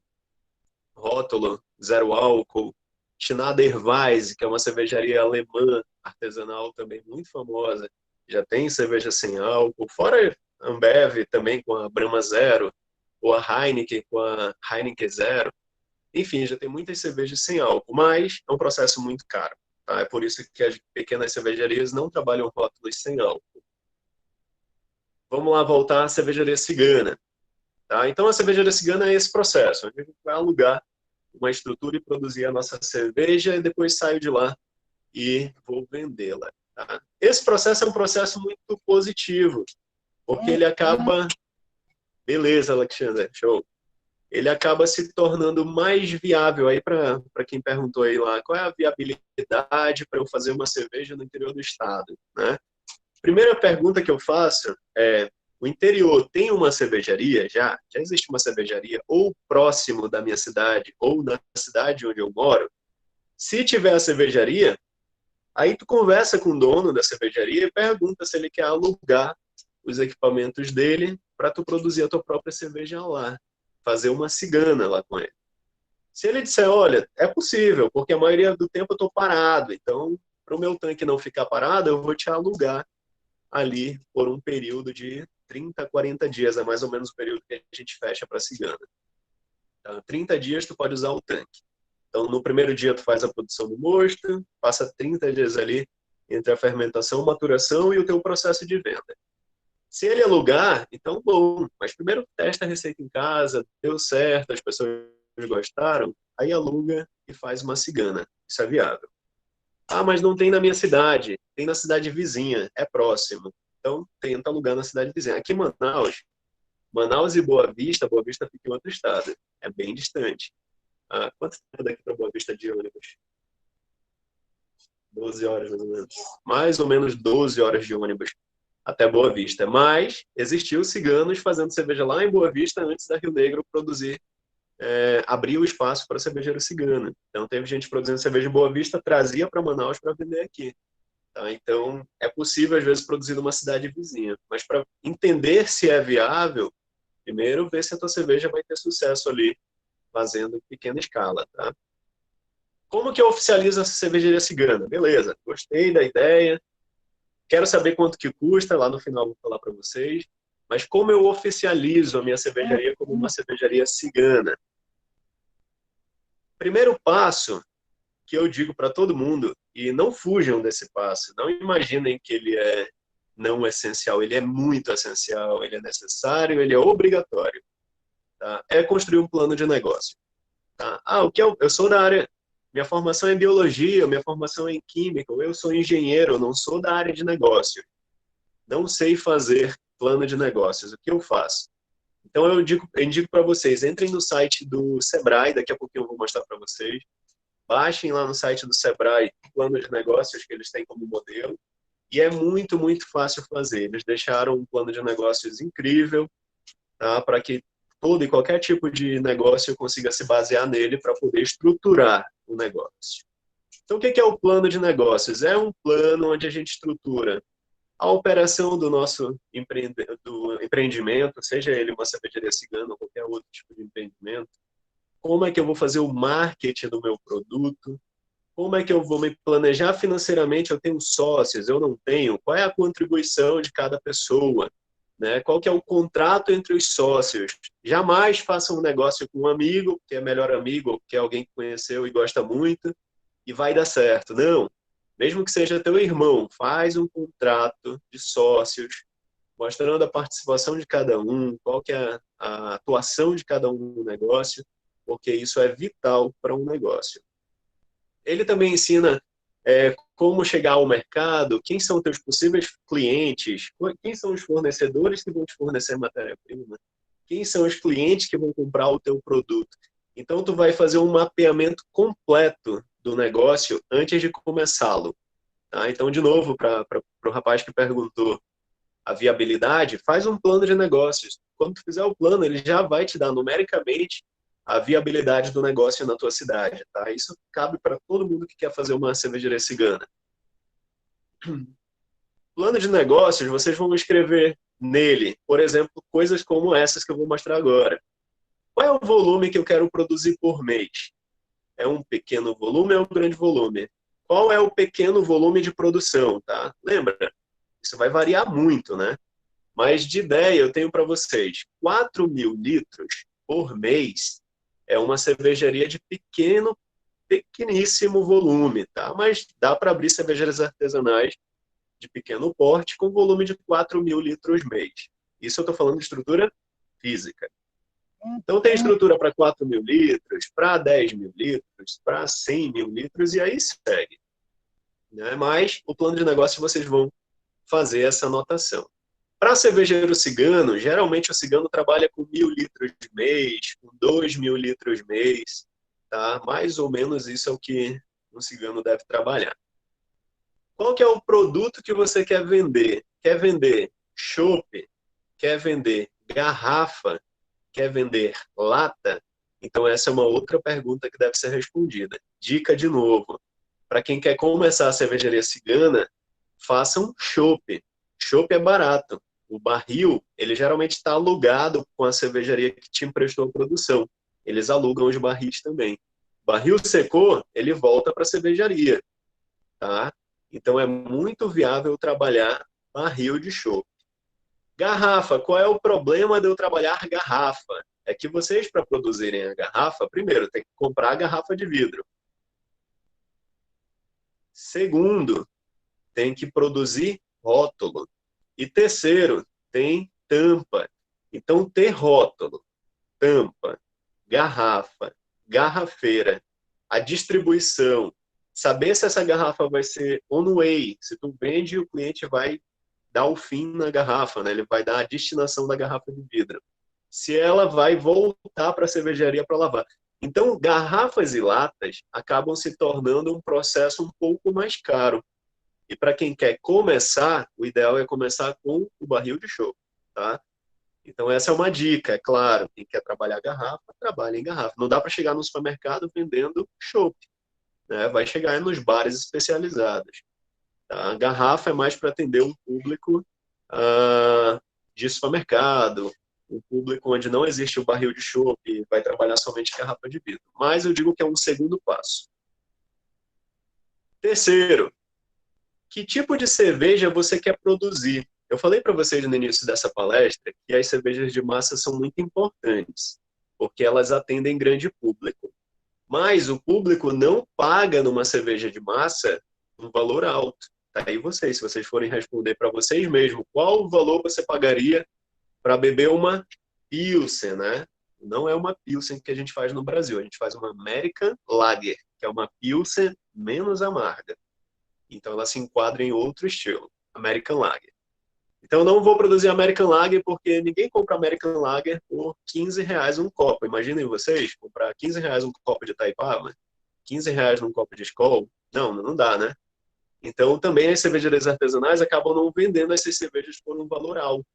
rótulo, zero álcool. Schneider Weiss, que é uma cervejaria alemã, artesanal também muito famosa, já tem cerveja sem álcool. Fora a Ambev também com a Brahma Zero, ou a Heineken com a Heineken Zero. Enfim, já tem muitas cervejas sem álcool, mas é um processo muito caro. Tá? É por isso que as pequenas cervejarias não trabalham rótulos sem álcool. Vamos lá voltar à cervejaria cigana. Tá? Então, a cervejaria cigana é esse processo. A gente vai alugar uma estrutura e produzir a nossa cerveja e depois saio de lá e vou vendê-la. Tá? Esse processo é um processo muito positivo, porque ele acaba... Beleza, Alexander, show. Ele acaba se tornando mais viável. Aí, para quem perguntou aí lá, qual é a viabilidade para eu fazer uma cerveja no interior do estado, né? Primeira pergunta que eu faço é, o interior tem uma cervejaria já? Já existe uma cervejaria ou próximo da minha cidade ou na cidade onde eu moro? Se tiver a cervejaria, aí tu conversa com o dono da cervejaria e pergunta se ele quer alugar os equipamentos dele para tu produzir a tua própria cerveja lá, fazer uma cigana lá com ele. Se ele disser, olha, é possível, porque a maioria do tempo eu estou parado, então para o meu tanque não ficar parado, eu vou te alugar ali por um período de 30, 40 dias, é mais ou menos o período que a gente fecha para cigana. Então, 30 dias tu pode usar o tanque. Então, no primeiro dia tu faz a produção do mosto, passa 30 dias ali entre a fermentação, maturação e o teu processo de venda. Se ele alugar, então bom, mas primeiro testa a receita em casa, deu certo, as pessoas gostaram, aí aluga e faz uma cigana. Isso é viável. Ah, mas não tem na minha cidade, tem na cidade vizinha, é próximo. Então, tenta alugar na cidade vizinha. Aqui em Manaus e Boa Vista fica em outro estado, é bem distante. Ah, quanto tempo daqui para Boa Vista de ônibus? 12 horas, mais ou menos. Mais ou menos 12 horas de ônibus até Boa Vista. Mas existiu ciganos fazendo cerveja lá em Boa Vista antes da Rio Negro produzir, abrir o espaço para cervejeiro cigano. Então teve gente produzindo cerveja em Boa Vista, trazia para Manaus para vender aqui. Tá? Então é possível às vezes produzir numa cidade vizinha. Mas para entender se é viável, primeiro ver se a tua cerveja vai ter sucesso ali, fazendo em pequena escala. Tá? Como que eu oficializo essa cervejaria cigana? Beleza, gostei da ideia. Quero saber quanto que custa, lá no final vou falar para vocês. Mas como eu oficializo a minha cervejaria como uma cervejaria cigana? Primeiro passo que eu digo para todo mundo, e não fujam desse passo, não imaginem que ele é não essencial, ele é muito essencial, ele é necessário, ele é obrigatório. Tá? É construir um plano de negócio. Tá? Ah, o que eu sou da área, minha formação é em biologia, minha formação é em química, eu sou engenheiro, eu não sou da área de negócio. Não sei fazer plano de negócios. O que eu faço? Então, eu indico para vocês, entrem no site do Sebrae, daqui a pouquinho eu vou mostrar para vocês. Baixem lá no site do Sebrae o plano de negócios que eles têm como modelo. E é muito, muito fácil fazer. Eles deixaram um plano de negócios incrível, tá? Para que todo e qualquer tipo de negócio consiga se basear nele para poder estruturar o negócio. Então, o que é o plano de negócios? É um plano onde a gente estrutura a operação do nosso empreendimento, seja ele uma cervejaria cigana ou qualquer outro tipo de empreendimento, como é que eu vou fazer o marketing do meu produto, como é que eu vou me planejar financeiramente, eu tenho sócios, eu não tenho, qual é a contribuição de cada pessoa, né? Qual que é o contrato entre os sócios. Jamais faça um negócio com um amigo, que é melhor amigo, ou que é alguém que conheceu e gosta muito, e vai dar certo. Não. Mesmo que seja teu irmão, faz um contrato de sócios, mostrando a participação de cada um, qual que é a atuação de cada um no negócio, porque isso é vital para um negócio. Ele também ensina como chegar ao mercado, quem são teus possíveis clientes, quem são os fornecedores que vão te fornecer matéria-prima, quem são os clientes que vão comprar o teu produto. Então, tu vai fazer um mapeamento completo do negócio antes de começá-lo. Tá? Então, de novo, para o rapaz que perguntou a viabilidade, faz um plano de negócios. Quando tu fizer o plano, ele já vai te dar numericamente a viabilidade do negócio na tua cidade. Tá? Isso cabe para todo mundo que quer fazer uma cervejaria cigana. Plano de negócios, vocês vão escrever nele, por exemplo, coisas como essas que eu vou mostrar agora. Qual é o volume que eu quero produzir por mês? É um pequeno volume ou é um grande volume? Qual é o pequeno volume de produção? Tá? Lembra? Isso vai variar muito, né? Mas de ideia eu tenho para vocês, 4.000 litros por mês é uma cervejaria de pequeníssimo volume, tá? Mas dá para abrir cervejarias artesanais de pequeno porte com volume de 4.000 litros mês. Isso eu estou falando de estrutura física. Então tem estrutura para 4.000 litros, para 10.000 litros, para 100.000 litros e aí segue. Né? Mas o plano de negócio vocês vão fazer essa anotação. Para cervejeiro cigano, geralmente o cigano trabalha com 1.000 litros mês, com 2.000 litros mês, tá? Mais ou menos isso é o que um cigano deve trabalhar. Qual que é o produto que você quer vender? Quer vender chopp? Quer vender garrafa? Quer vender lata? Então essa é uma outra pergunta que deve ser respondida. Dica de novo. Para quem quer começar a cervejaria cigana, faça um chopp. Chopp é barato. O barril, ele geralmente está alugado com a cervejaria que te emprestou a produção. Eles alugam os barris também. Barril secou, ele volta para a cervejaria, tá? Então é muito viável trabalhar barril de chopp. Garrafa, qual é o problema de eu trabalhar garrafa? É que vocês, para produzirem a garrafa, primeiro, tem que comprar a garrafa de vidro. Segundo, tem que produzir rótulo. E terceiro, tem tampa. Então, ter rótulo, tampa, garrafa, garrafeira, a distribuição, saber se essa garrafa vai ser one-way, se tu vende, o cliente vai dar o fim na garrafa, né? Ele vai dar a destinação da garrafa de vidro. Se ela vai voltar para a cervejaria para lavar. Então, garrafas e latas acabam se tornando um processo um pouco mais caro. E para quem quer começar, o ideal é começar com o barril de chopp, tá? Então essa é uma dica, é claro. Quem quer trabalhar garrafa, trabalha em garrafa. Não dá para chegar no supermercado vendendo chopp, né? Vai chegar nos bares especializados. Tá? A garrafa é mais para atender um público de supermercado, um público onde não existe o barril de chopp, vai trabalhar somente garrafa de vidro. Mas eu digo que é um segundo passo. Terceiro, que tipo de cerveja você quer produzir? Eu falei para vocês no início dessa palestra que as cervejas de massa são muito importantes, porque elas atendem grande público. Mas o público não paga numa cerveja de massa um valor alto. Tá aí vocês, se vocês forem responder para vocês mesmos, qual o valor você pagaria para beber uma Pilsen, né? Não é uma Pilsen que a gente faz no Brasil, a gente faz uma American Lager, que é uma Pilsen menos amarga. Então ela se enquadra em outro estilo, American Lager. Então eu não vou produzir American Lager porque ninguém compra American Lager por R$ 15 um copo. Imaginem vocês, comprar R$ 15 um copo de Taipava, R$ 15 num copo de Skol. Não, não dá, né? Então também as cervejarias artesanais acabam não vendendo essas cervejas por um valor alto.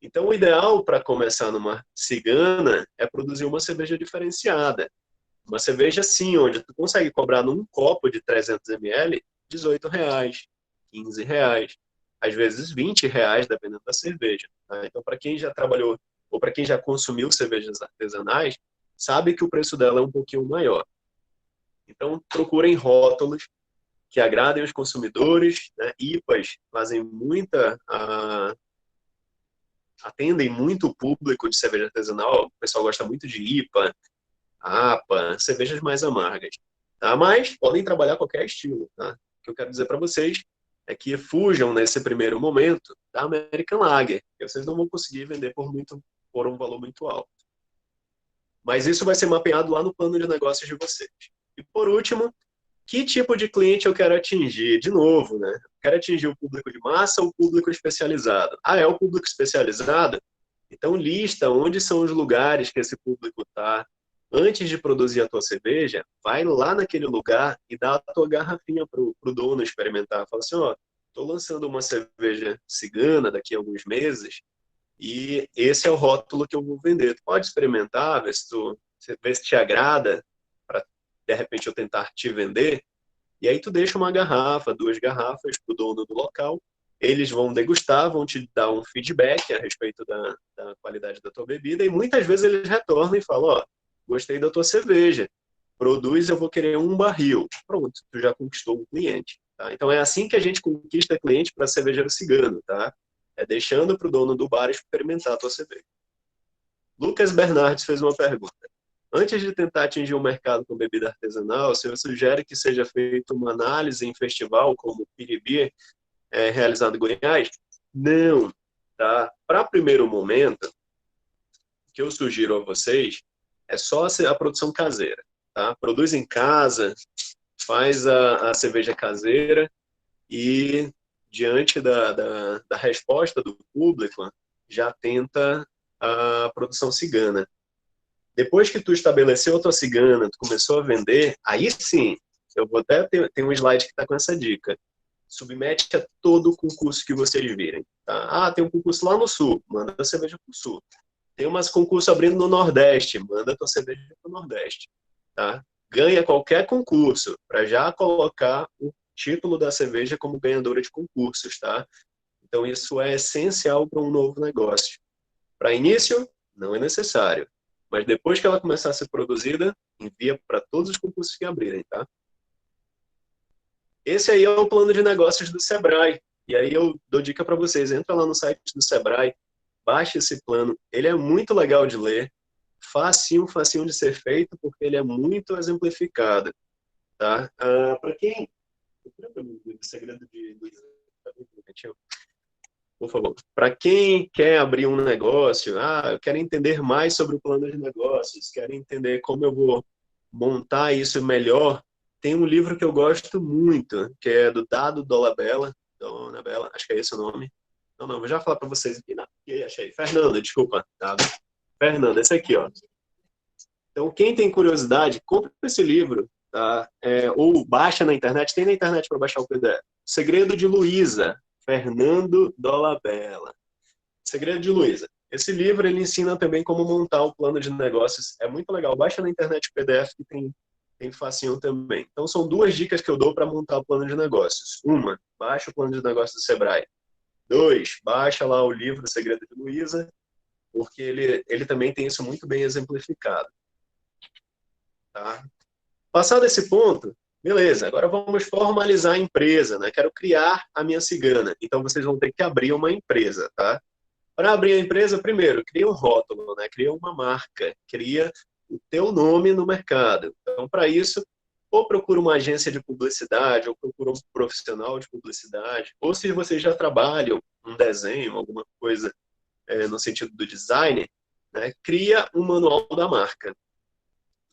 Então o ideal para começar numa cigana é produzir uma cerveja diferenciada. Uma cerveja assim, onde tu consegue cobrar num copo de 300 ml R$ 18, R$ 15, às vezes R$ 20, dependendo da cerveja. Tá? Então, para quem já trabalhou ou para quem já consumiu cervejas artesanais, sabe que o preço dela é um pouquinho maior. Então, procurem rótulos que agradem os consumidores. Né? IPAs fazem atendem muito o público de cerveja artesanal. O pessoal gosta muito de IPA, APA, cervejas mais amargas. Tá? Mas podem trabalhar qualquer estilo. Tá? O que eu quero dizer para vocês é que fujam nesse primeiro momento da American Lager, que vocês não vão conseguir vender por um valor muito alto. Mas isso vai ser mapeado lá no plano de negócios de vocês. E por último, que tipo de cliente eu quero atingir? De novo, né? Quero atingir o público de massa ou o público especializado? Ah, é o público especializado? Então lista onde são os lugares que esse público está. Antes de produzir a tua cerveja, vai lá naquele lugar e dá a tua garrafinha pro dono experimentar. Fala assim, ó, tô lançando uma cerveja cigana daqui a alguns meses e esse é o rótulo que eu vou vender. Tu pode experimentar, ver se te agrada, para de repente eu tentar te vender. E aí tu deixa uma garrafa, 2 garrafas pro dono do local. Eles vão degustar, vão te dar um feedback a respeito da qualidade da tua bebida e muitas vezes eles retornam e falam, ó, gostei da tua cerveja, produz, eu vou querer um barril. Pronto, tu já conquistou um cliente. Tá? Então é assim que a gente conquista cliente para cervejeiro cigano, tá? É deixando para o dono do bar experimentar a tua cerveja. Lucas Bernardes fez uma pergunta. Antes de tentar atingir o mercado com bebida artesanal, o senhor sugere que seja feita uma análise em festival como o Piribir, realizado em Goiás? Não, tá? Para primeiro momento, o que eu sugiro a vocês é só a produção caseira, tá? Produz em casa, faz a cerveja caseira e diante da resposta do público, já tenta a produção cigana. Depois que tu estabeleceu a tua cigana, tu começou a vender, aí sim, eu vou até ter um slide que está com essa dica. Submete a todo o concurso que vocês virem. Tá? Ah, tem um concurso lá no Sul, manda a cerveja para o Sul. Tem umas concurso abrindo no Nordeste, manda a tua cerveja para o Nordeste. Tá? Ganha qualquer concurso, para já colocar o título da cerveja como ganhadora de concursos. Tá? Então, isso é essencial para um novo negócio. Para início, não é necessário. Mas depois que ela começar a ser produzida, envia para todos os concursos que abrirem, tá? Esse aí é o plano de negócios do Sebrae. E aí eu dou dica para vocês. Entra lá no site do Sebrae, baixa esse plano. Ele é muito legal de ler, facinho de ser feito, porque ele é muito exemplificado, tá? Para quem... O segredo de... Por favor. Para quem quer abrir um negócio, eu quero entender mais sobre o plano de negócios, quero entender como eu vou montar isso melhor, tem um livro que eu gosto muito, que é do Dado Dolabella, acho que é esse o nome. Não, vou já falar para vocês aqui. Não, achei. Fernanda, desculpa. Dado. Fernanda, esse aqui, ó. Então, quem tem curiosidade, compra esse livro, tá? Ou baixa na internet, tem na internet para baixar o PDF. Segredo de Luísa, Fernando Dolabella. Segredo de Luísa. Esse livro, ele ensina também como montar o plano de negócios. É muito legal. Baixa na internet o PDF, que tem facinho também. Então, são duas dicas que eu dou para montar o plano de negócios. Uma, baixa o plano de negócios do Sebrae. 2, baixa lá o livro Segredo de Luísa, porque ele também tem isso muito bem exemplificado. Tá? Passado esse ponto, beleza, agora vamos formalizar a empresa, né? Quero criar a minha cigana. Então, vocês vão ter que abrir uma empresa, tá? Para abrir a empresa, primeiro, cria um rótulo, né? Cria uma marca, cria o teu nome no mercado. Então, para isso, ou procura uma agência de publicidade, ou procura um profissional de publicidade, ou se vocês já trabalham um desenho, alguma coisa no sentido do design, né? Cria um manual da marca.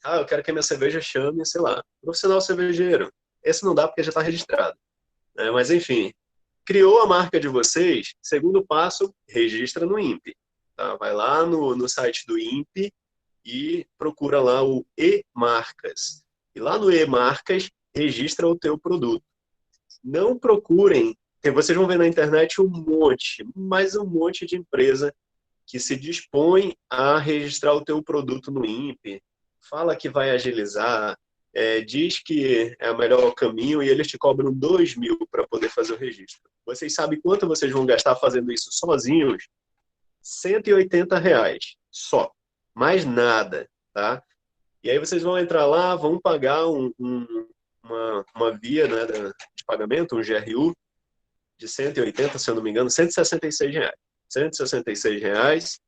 Eu quero que a minha cerveja chame, sei lá, profissional cervejeiro. Esse não dá porque já está registrado. Mas, enfim, criou a marca de vocês, segundo passo, registra no INPE. Tá? Vai lá no site do INPE e procura lá o E-Marcas. E lá no E-Marcas, registra o teu produto. Não procurem, porque vocês vão ver na internet um monte de empresa que se dispõe a registrar o teu produto no INPE, fala que vai agilizar, diz que é o melhor caminho e eles te cobram 2.000 para poder fazer o registro. Vocês sabem quanto vocês vão gastar fazendo isso sozinhos? R$ 180 só, mais nada, tá? E aí vocês vão entrar lá, vão pagar uma via, né, de pagamento, um GRU de 180, se eu não me engano, R$ 166. R$ 166.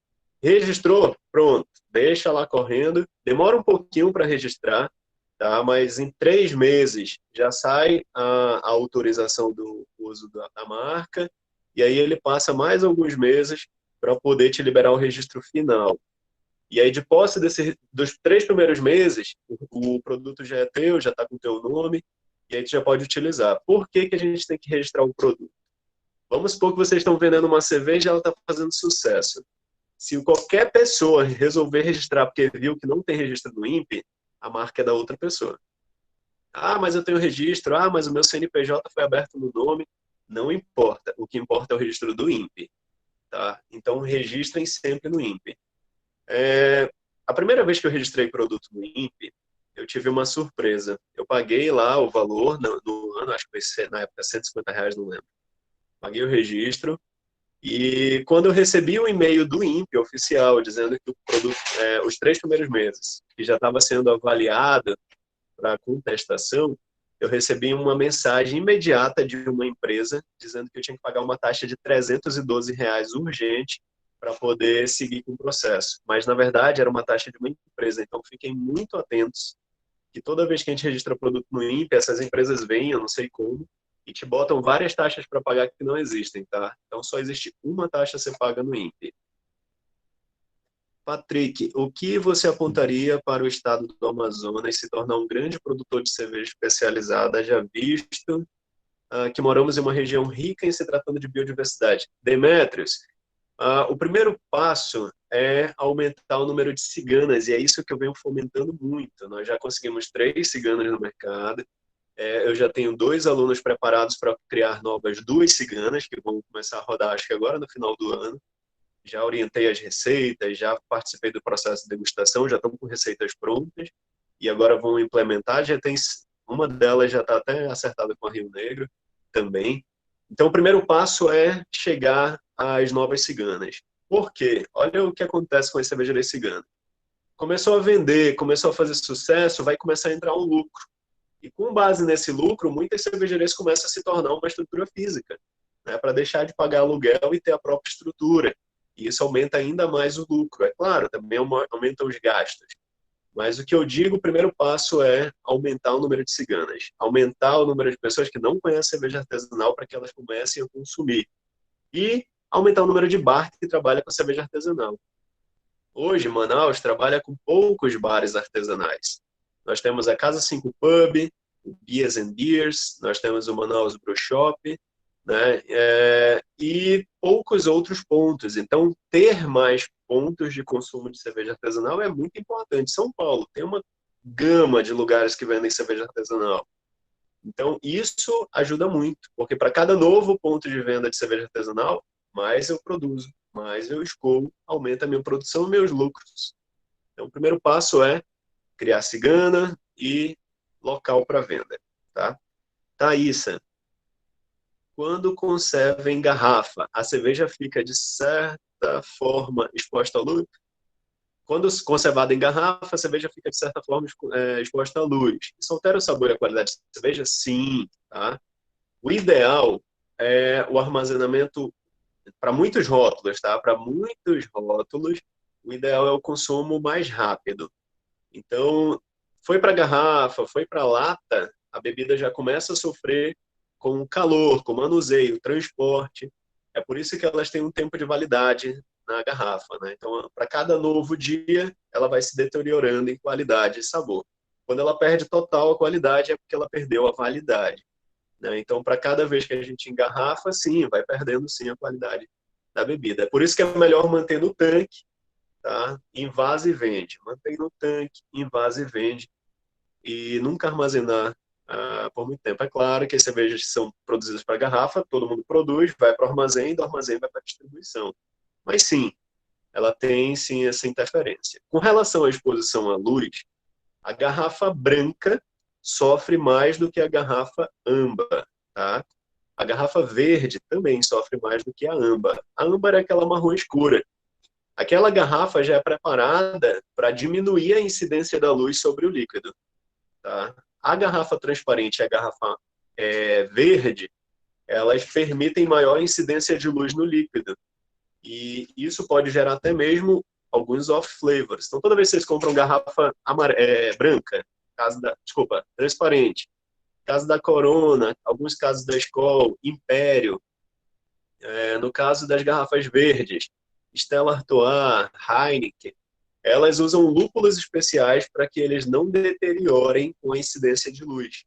Registrou? Pronto. Deixa lá correndo. Demora um pouquinho para registrar, tá? Mas em 3 meses já sai a autorização do uso da marca e aí ele passa mais alguns meses para poder te liberar o registro final. E aí, de posse dos 3 primeiros meses, o produto já é teu, já está com o teu nome, e aí tu já pode utilizar. Por que a gente tem que registrar o produto? Vamos supor que vocês estão vendendo uma cerveja e ela está fazendo sucesso. Se qualquer pessoa resolver registrar porque viu que não tem registro no INPE, a marca é da outra pessoa. Mas eu tenho registro. Mas o meu CNPJ foi aberto no nome. Não importa. O que importa é o registro do INPE. Tá? Então, registrem sempre no INPE. A primeira vez que eu registrei produto no INPE, eu tive uma surpresa. Eu paguei lá o valor no ano, acho que foi na época R$ 150, não lembro. Paguei o registro e quando eu recebi o e-mail do INPE oficial dizendo que o produto, os 3 primeiros meses, que já estava sendo avaliado para contestação, eu recebi uma mensagem imediata de uma empresa dizendo que eu tinha que pagar uma taxa de R$ 312 urgente para poder seguir com o processo. Mas, na verdade, era uma taxa de uma empresa. Então, fiquem muito atentos que toda vez que a gente registra produto no INPE, essas empresas vêm, eu não sei como, e te botam várias taxas para pagar que não existem, tá? Então, só existe uma taxa a ser paga no INPE. Patrick, o que você apontaria para o estado do Amazonas se tornar um grande produtor de cerveja especializada, já visto que moramos em uma região rica em se tratando de biodiversidade. Demétrios, o primeiro passo é aumentar o número de ciganas, e é isso que eu venho fomentando muito. Nós já conseguimos 3 ciganas no mercado. Eu já tenho 2 alunos preparados para criar novas 2 ciganas, que vão começar a rodar, acho que agora no final do ano. Já orientei as receitas, já participei do processo de degustação, já estão com receitas prontas, e agora vão implementar. Já tem, uma delas já está até acertada com a Rio Negro também. Então, o primeiro passo é chegar às novas ciganas. Por quê? Olha o que acontece com as cervejarias ciganas. Começou a vender, começou a fazer sucesso, vai começar a entrar um lucro. E com base nesse lucro, muitas cervejarias começam a se tornar uma estrutura física, né, para deixar de pagar aluguel e ter a própria estrutura. E isso aumenta ainda mais o lucro. É claro, também aumenta os gastos. Mas o que eu digo, o primeiro passo é aumentar o número de ciganas. Aumentar o número de pessoas que não conhecem cerveja artesanal para que elas comecem a consumir. E aumentar o número de bar que trabalha com cerveja artesanal. Hoje, Manaus trabalha com poucos bares artesanais. Nós temos a Casa 5 Pub, o Beers and Beers, nós temos o Manaus Brew Shop, né? E poucos outros pontos. Então, ter mais pontos de consumo de cerveja artesanal é muito importante. São Paulo tem uma gama de lugares que vendem cerveja artesanal. Então, isso ajuda muito, porque para cada novo ponto de venda de cerveja artesanal, mais eu produzo, mais eu escoo, aumenta a minha produção e meus lucros. Então, o primeiro passo é criar cigana e local para venda. Tá? Thaísa, quando conserva em garrafa, a cerveja fica, de certa forma, exposta à luz? Quando conservada em garrafa, a cerveja fica, de certa forma, exposta à luz. Isso altera o sabor e a qualidade da cerveja? Sim. Tá? O ideal é o armazenamento para muitos rótulos, tá? Para muitos rótulos, o ideal é o consumo mais rápido. Então, foi para garrafa, foi para lata, a bebida já começa a sofrer com o calor, com o manuseio, transporte. É por isso que elas têm um tempo de validade na garrafa, né? Então, para cada novo dia, ela vai se deteriorando em qualidade e sabor. Quando ela perde total a qualidade, é porque ela perdeu a validade, né? Então, para cada vez que a gente engarrafa, sim, vai perdendo sim a qualidade da bebida. É por isso que é melhor manter no tanque, tá? Invasa e vende. Mantém no tanque, invasa e vende. E nunca armazenar por muito tempo. É claro que as cervejas são produzidas para garrafa, todo mundo produz, vai para o armazém, do armazém vai para a distribuição. Mas sim, ela tem sim essa interferência. Com relação à exposição à luz, a garrafa branca sofre mais do que a garrafa âmbar, tá? A garrafa verde também sofre mais do que a âmbar. A âmbar é aquela marrom escura. Aquela garrafa já é preparada para diminuir a incidência da luz sobre o líquido. Tá? A garrafa transparente e a garrafa verde, elas permitem maior incidência de luz no líquido. E isso pode gerar até mesmo alguns off-flavors. Então, toda vez que vocês compram garrafa branca, transparente, caso da Corona, alguns casos da Skol, Império, no caso das garrafas verdes, Stella Artois, Heineken, elas usam lúpulos especiais para que eles não deteriorem com a incidência de luz,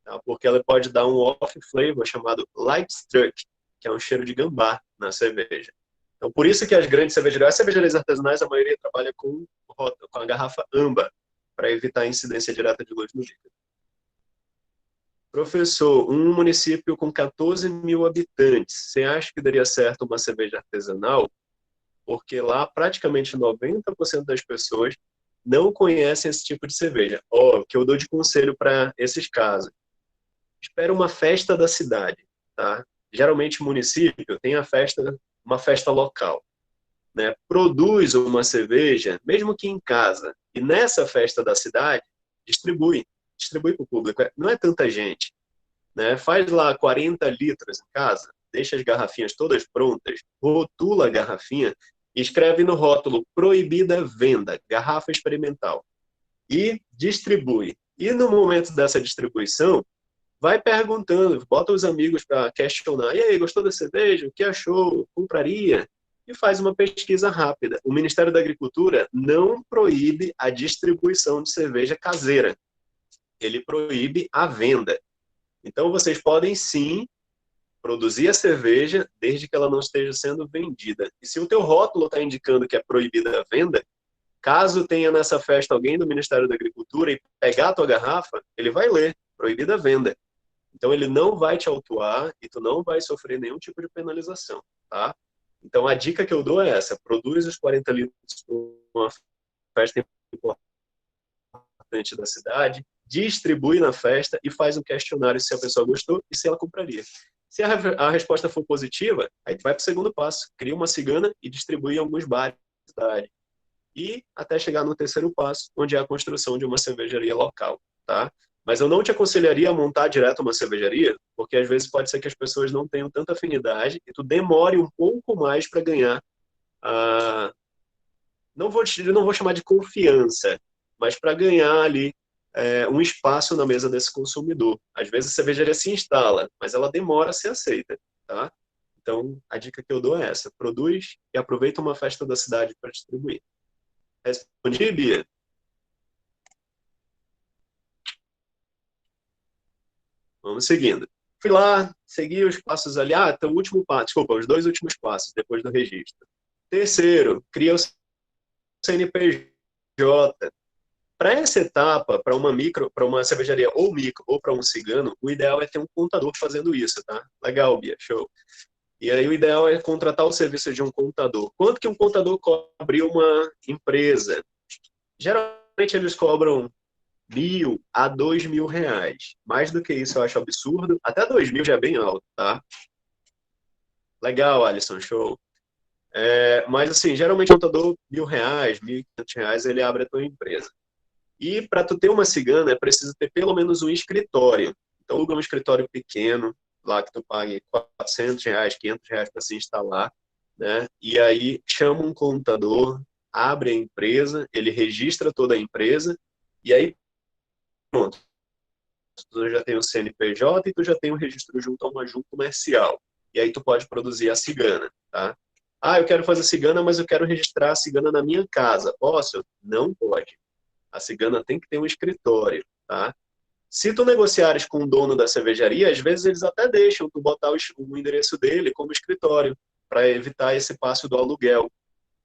tá? Porque ela pode dar um off-flavor chamado light struck, que é um cheiro de gambá na cerveja. Então, por isso que as grandes cervejarias artesanais, a maioria trabalha com a garrafa âmbar, para evitar a incidência direta de luz no líquido. Professor, um município com 14 mil habitantes, você acha que daria certo uma cerveja artesanal? Porque lá praticamente 90% das pessoas não conhecem esse tipo de cerveja. O que eu dou de conselho para esses casos: espera uma festa da cidade, tá? Geralmente o município tem uma festa local, né? Produz uma cerveja, mesmo que em casa, e nessa festa da cidade distribui para o público. Não é tanta gente, né? Faz lá 40 litros em casa, deixa as garrafinhas todas prontas, rotula a garrafinha, escreve no rótulo proibida venda, garrafa experimental, e distribui. E no momento dessa distribuição, vai perguntando, bota os amigos para questionar: e aí, gostou da cerveja? O que achou? Compraria? E faz uma pesquisa rápida. O Ministério da Agricultura não proíbe a distribuição de cerveja caseira. Ele proíbe a venda. Então, vocês podem sim produzir a cerveja desde que ela não esteja sendo vendida. E se o teu rótulo está indicando que é proibida a venda, caso tenha nessa festa alguém do Ministério da Agricultura e pegar a tua garrafa, ele vai ler, proibida a venda. Então, ele não vai te autuar e tu não vai sofrer nenhum tipo de penalização, tá? Então, a dica que eu dou é essa: produz os 40 litros para uma festa importante da cidade, distribui na festa e faz um questionário se a pessoa gostou e se ela compraria. Se a resposta for positiva, aí tu vai para o segundo passo: cria uma cigana e distribui em alguns bares da cidade. E até chegar no terceiro passo, onde é a construção de uma cervejaria local, tá? Mas eu não te aconselharia a montar direto uma cervejaria, porque às vezes pode ser que as pessoas não tenham tanta afinidade e tu demore um pouco mais para ganhar a... não vou chamar de confiança, mas para ganhar ali um espaço na mesa desse consumidor. Às vezes a cervejaria se instala, mas ela demora a ser aceita, tá? Então, a dica que eu dou é essa: produz e aproveita uma festa da cidade para distribuir. Respondi, Bia? Vamos seguindo. Fui lá, segui os passos ali. Ah, então o último passo, desculpa, os dois últimos passos depois do registro. Terceiro, cria o CNPJ. Para essa etapa, para uma cervejaria ou micro ou para um cigano, o ideal é ter um contador fazendo isso, tá? Legal, Bia, show. E aí o ideal é contratar o serviço de um contador. Quanto que um contador cobra abrir uma empresa? Geralmente eles cobram R$ 1.000 a R$ 2.000. Mais do que isso eu acho absurdo. Até 2.000 já é bem alto, tá? Legal, Alisson, show. Mas assim, geralmente o contador R$ 1.000, R$ 1.500, ele abre a tua empresa. E para tu ter uma cigana é preciso ter pelo menos um escritório. Então aluga um escritório pequeno, lá que tu pague R$ 400, R$ 500 para se instalar, né? E aí chama um contador, abre a empresa, ele registra toda a empresa, e aí pronto. Tu já tem o CNPJ e tu já tem o registro junto a uma junta comercial. E aí tu pode produzir a cigana, tá? Ah, eu quero fazer cigana, mas eu quero registrar a cigana na minha casa. Posso? Não pode. A cigana tem que ter um escritório, tá? Se tu negociares com o dono da cervejaria, às vezes eles até deixam tu botar o endereço dele como escritório, para evitar esse passo do aluguel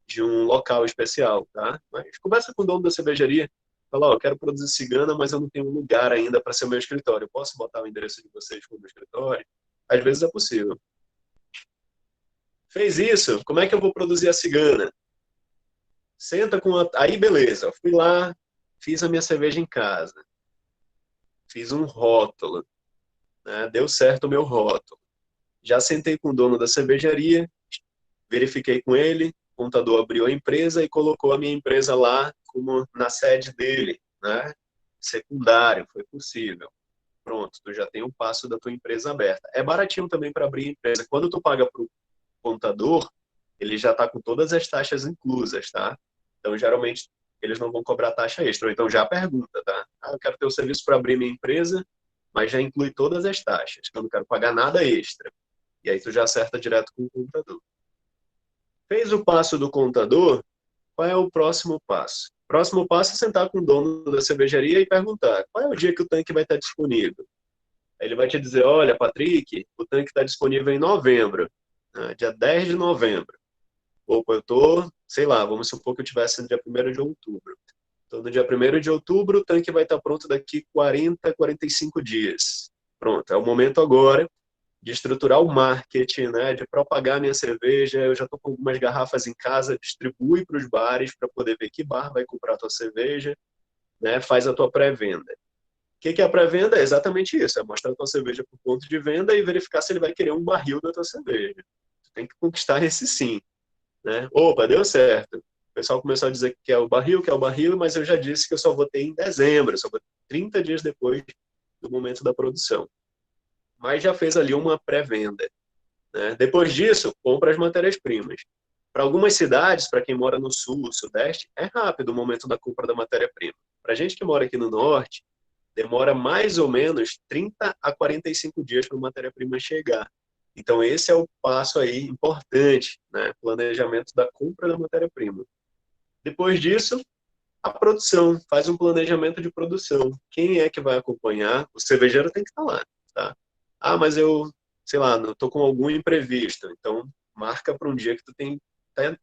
de um local especial, tá? Mas conversa com o dono da cervejaria, fala: ó, eu quero produzir cigana, mas eu não tenho um lugar ainda para ser o meu escritório. Posso botar o endereço de vocês como escritório? Às vezes é possível. Fez isso, como é que eu vou produzir a cigana? Senta com a... Aí, beleza, fui lá, fiz a minha cerveja em casa. Fiz um rótulo, né? Deu certo o meu rótulo. Já sentei com o dono da cervejaria, verifiquei com ele, o contador abriu a empresa e colocou a minha empresa lá como na sede dele, né? Secundário, foi possível. Pronto, tu já tem um passo da tua empresa aberta. É baratinho também para abrir a empresa. Quando tu paga para o contador, ele já está com todas as taxas inclusas, tá? Então, geralmente, eles não vão cobrar taxa extra. Ou então já pergunta, tá? Ah, eu quero ter o serviço para abrir minha empresa, mas já inclui todas as taxas. Eu não quero pagar nada extra. E aí tu já acerta direto com o contador. Fez o passo do contador, qual é o próximo passo? O próximo passo é sentar com o dono da cervejaria e perguntar: qual é o dia que o tanque vai estar disponível? Aí ele vai te dizer: olha, Patrick, o tanque está disponível em novembro, né, dia 10 de novembro. Opa, eu tô, sei lá, vamos supor que eu tivesse no dia 1º de outubro. Então, no dia 1º de outubro, o tanque vai estar pronto daqui 40, 45 dias. Pronto, é o momento agora de estruturar o marketing, né, de propagar minha cerveja. Eu já estou com algumas garrafas em casa, distribui para os bares para poder ver que bar vai comprar a tua cerveja, né, faz a tua pré-venda. O que é a pré-venda? É exatamente isso, é mostrar a tua cerveja para o ponto de venda e verificar se ele vai querer um barril da tua cerveja. Tu tem que conquistar esse sim, né? Opa, deu certo. O pessoal começou a dizer que é o barril, mas eu já disse que eu só vou ter em dezembro, só vou ter 30 dias depois do momento da produção. Mas já fez ali uma pré-venda, né? Depois disso, compra as matérias-primas. Para algumas cidades, para quem mora no sul, sudeste, é rápido o momento da compra da matéria-prima. Para a gente que mora aqui no norte, demora mais ou menos 30 a 45 dias para a matéria-prima chegar. Então, esse é o passo aí importante, né? Planejamento da compra da matéria-prima. Depois disso, a produção. Faz um planejamento de produção. Quem é que vai acompanhar? O cervejeiro tem que estar lá. tá? Ah, mas eu, sei lá, estou com algum imprevisto. Então, marca para um dia que tu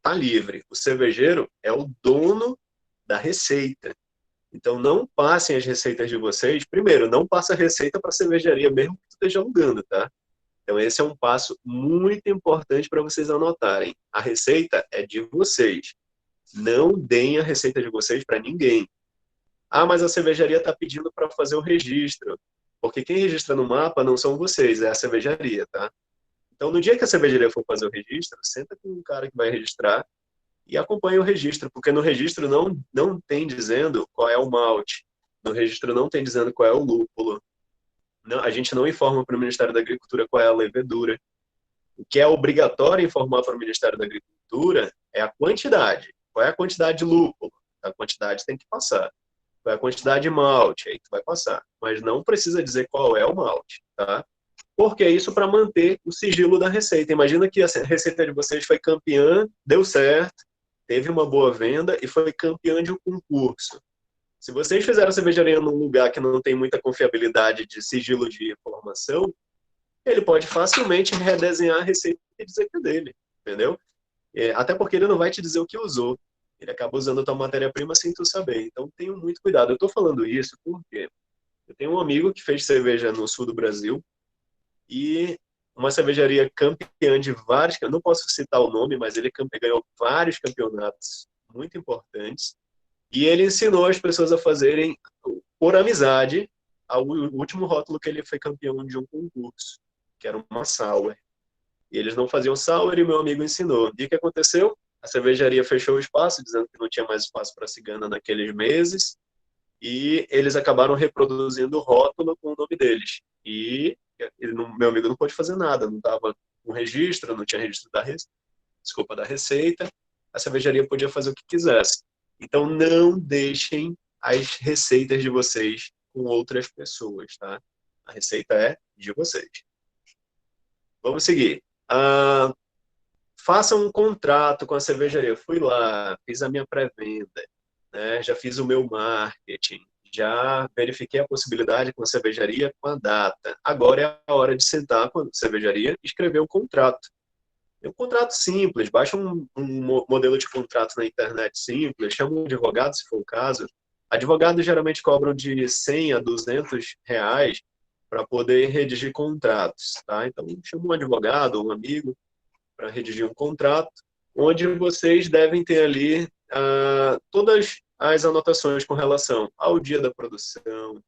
tá livre. O cervejeiro é o dono da receita. Então, não passem as receitas de vocês. Primeiro, não passa a receita para a cervejaria, mesmo que tu esteja alugando, tá? Então, esse é um passo muito importante para vocês anotarem. A receita é de vocês. Não deem a receita de vocês para ninguém. Ah, mas a cervejaria está pedindo para fazer o registro. Porque quem registra no mapa não são vocês, é a cervejaria, tá? Então, no dia que a cervejaria for fazer o registro, senta com um cara que vai registrar e acompanha o registro, porque no registro não tem dizendo qual é o malte, no registro não tem dizendo qual é o lúpulo, não, a gente não informa para o Ministério da Agricultura qual é a levedura. O que é obrigatório informar para o Ministério da Agricultura é a quantidade. Qual é a quantidade de lúpulo? A quantidade tem que passar. Qual é a quantidade de malte? Aí tu vai passar. Mas não precisa dizer qual é o malte, tá? Porque é isso para manter o sigilo da receita. Imagina que a receita de vocês foi campeã, deu certo, teve uma boa venda e foi campeã de um concurso. Se vocês fizeram a cervejaria num lugar que não tem muita confiabilidade de sigilo de informação, ele pode facilmente redesenhar a receita e dizer que é dele, entendeu? Até porque ele não vai te dizer o que usou. Ele acaba usando a tua matéria-prima sem tu saber. Então, tenham muito cuidado. Eu estou falando isso porque eu tenho um amigo que fez cerveja no sul do Brasil e uma cervejaria campeã de vários, eu não posso citar o nome, mas ele ganhou vários campeonatos muito importantes. E ele ensinou as pessoas a fazerem, por amizade, o último rótulo que ele foi campeão de um concurso, que era uma sour. E eles não faziam sour e meu amigo ensinou. E o que aconteceu? A cervejaria fechou o espaço, dizendo que não tinha mais espaço para cigana naqueles meses, e eles acabaram reproduzindo o rótulo com o nome deles. E meu amigo não pôde fazer nada, não estava com registro, não tinha registro da receita, a cervejaria podia fazer o que quisesse. Então, não deixem as receitas de vocês com outras pessoas, tá? A receita é de vocês. Vamos seguir. Faça um contrato com a cervejaria. Eu fui lá, fiz a minha pré-venda, né? Já fiz o meu marketing, já verifiquei a possibilidade com a cervejaria, com a data. Agora é a hora de sentar com a cervejaria e escrever um contrato. É um contrato simples, baixa um modelo de contrato na internet simples, chama um advogado, se for o caso. Advogados geralmente cobram de 100 a 200 reais para poder redigir contratos, tá? Então, chama um advogado, um amigo, para redigir um contrato, onde vocês devem ter ali todas as anotações com relação ao dia da produção,